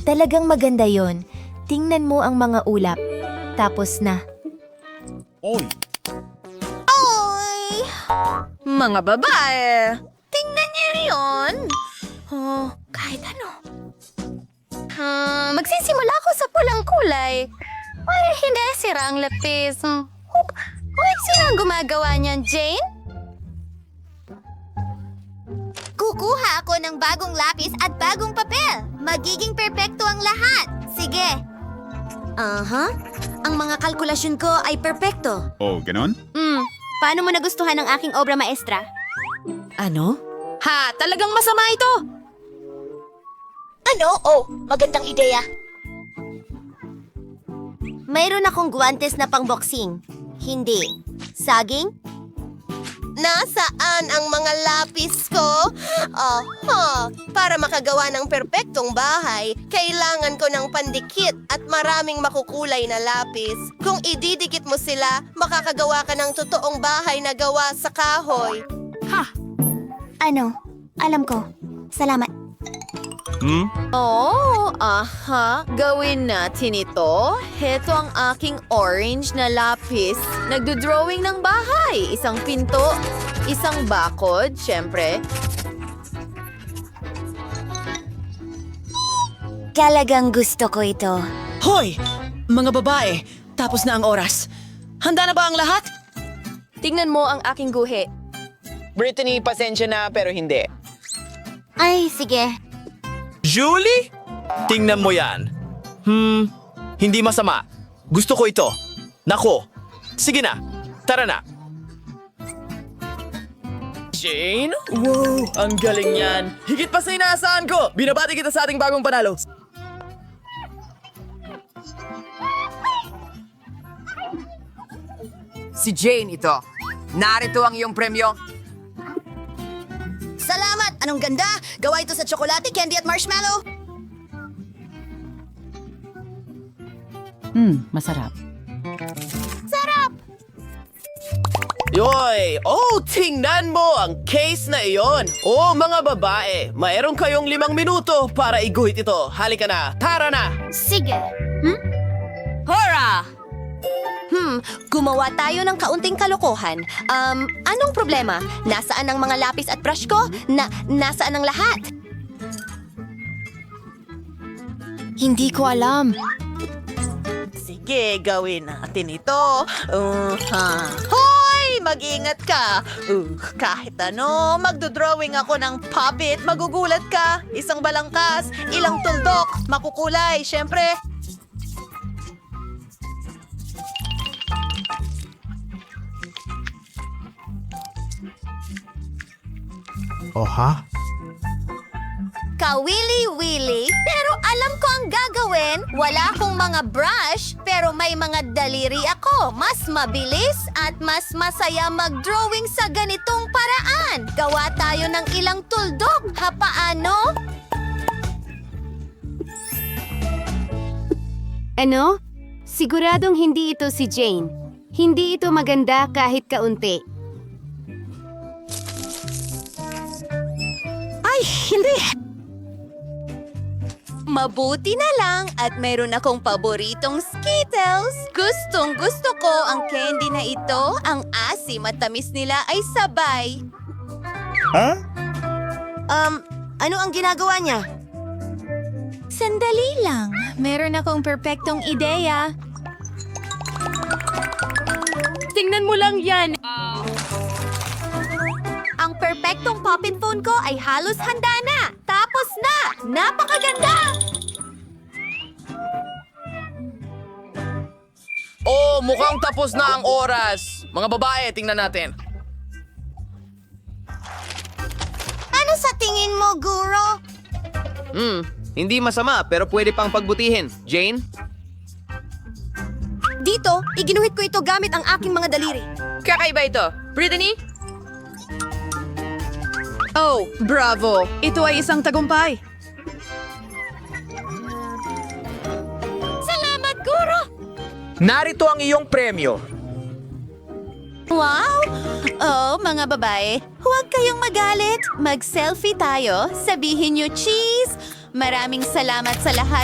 Talagang maganda yon. Tingnan mo ang mga ulap. Tapos na. Oy! Oy! Mga babae! Tingnan niyo yun! Kahit ano. Magsisimula ako sa pulang kulay. Ay, hindi. Sira ang lapis. Sino ang gumagawa niyan, Jane? Kukuha ako ng bagong lapis at bagong papel. Magiging perpekto ang lahat. Sige. Ang mga kalkulasyon ko ay perpekto. Oh, ganon? Paano mo nagustuhan ang aking obra maestra? Ano? Ha, talagang masama ito! Ano? Oh, magandang ideya. Mayroon akong guwantes na pang-boxing. Hindi. Saging? Nasaan ang mga lapis ko? Para makagawa ng perpektong bahay, kailangan ko ng pandikit at maraming makukulay na lapis. Kung ididikit mo sila, makakagawa ka ng totoong bahay na gawa sa kahoy. Ano? Alam ko. Salamat. Gawin natin ito. Heto ang aking orange na lapis. Nagdodrawing ng bahay. Isang pinto, isang bakod, syempre. Talagang gusto ko ito. Hoy! Mga babae, tapos na ang oras. Handa na ba ang lahat? Tingnan mo ang aking guhi. Brittany, pasensya na pero hindi. Ay, sige. Julie? Tingnan mo yan. Hindi masama. Gusto ko ito. Nako. Sige na. Tara na. Jane? Wow, ang galing yan. Higit pa sa inaasahan ko. Binabati kita sa ating bagong panalo. Si Jane ito. Narito ang iyong premyo. Salamat! Anong ganda! Gawa ito sa tsokolate, candy at marshmallow. Masarap. Sarap! Yoy! Oh, tingnan mo ang case na iyon. Oh, mga babae, mayroon kayong 5 minuto para iguhit ito. Halika na, tara na! Sige. Hora! Gumawa tayo ng kaunting kalokohan. Anong problema? Nasaan ang mga lapis at brush ko? Nasaan ang lahat? Hindi ko alam. Sige, gawin natin ito. Hoy! Mag-ingat ka. Kahit ano, magdodrawing ako ng puppet. Magugulat ka. Isang balangkas, ilang tuldok, makukulay, syempre. Kawili-wili, pero alam ko ang gagawin. Wala akong mga brush, pero may mga daliri ako. Mas mabilis at mas masaya mag-drawing sa ganitong paraan. Gawa tayo ng ilang tuldok. Paano? Ano? Siguradong hindi ito si Jane. Hindi ito maganda kahit kaunti. Ay, hindi! Mabuti na lang at mayroon akong paboritong Skittles. Gustong-gusto ko ang candy na ito. Ang asim at tamis nila ay sabay. Ano ang ginagawa niya? Sandali lang. Meron akong perpektong ideya. Tingnan mo lang yan. Ang perpektong poppet phone ko ay halos handa na. Tapos na! Napakaganda! Oh, mukhang tapos na ang oras. Mga babae, tingnan natin. Ano sa tingin mo, Guro? Hindi masama pero pwede pang pagbutihin. Jane? Dito, iginuhit ko ito gamit ang aking mga daliri. Kakaiba ito. Brittany? Oh, bravo! Ito ay isang tagumpay. Salamat, Guro! Narito ang iyong premyo. Wow! Oh, mga babae, huwag kayong magalit. Mag-selfie tayo. Sabihin niyo cheese. Maraming salamat sa lahat.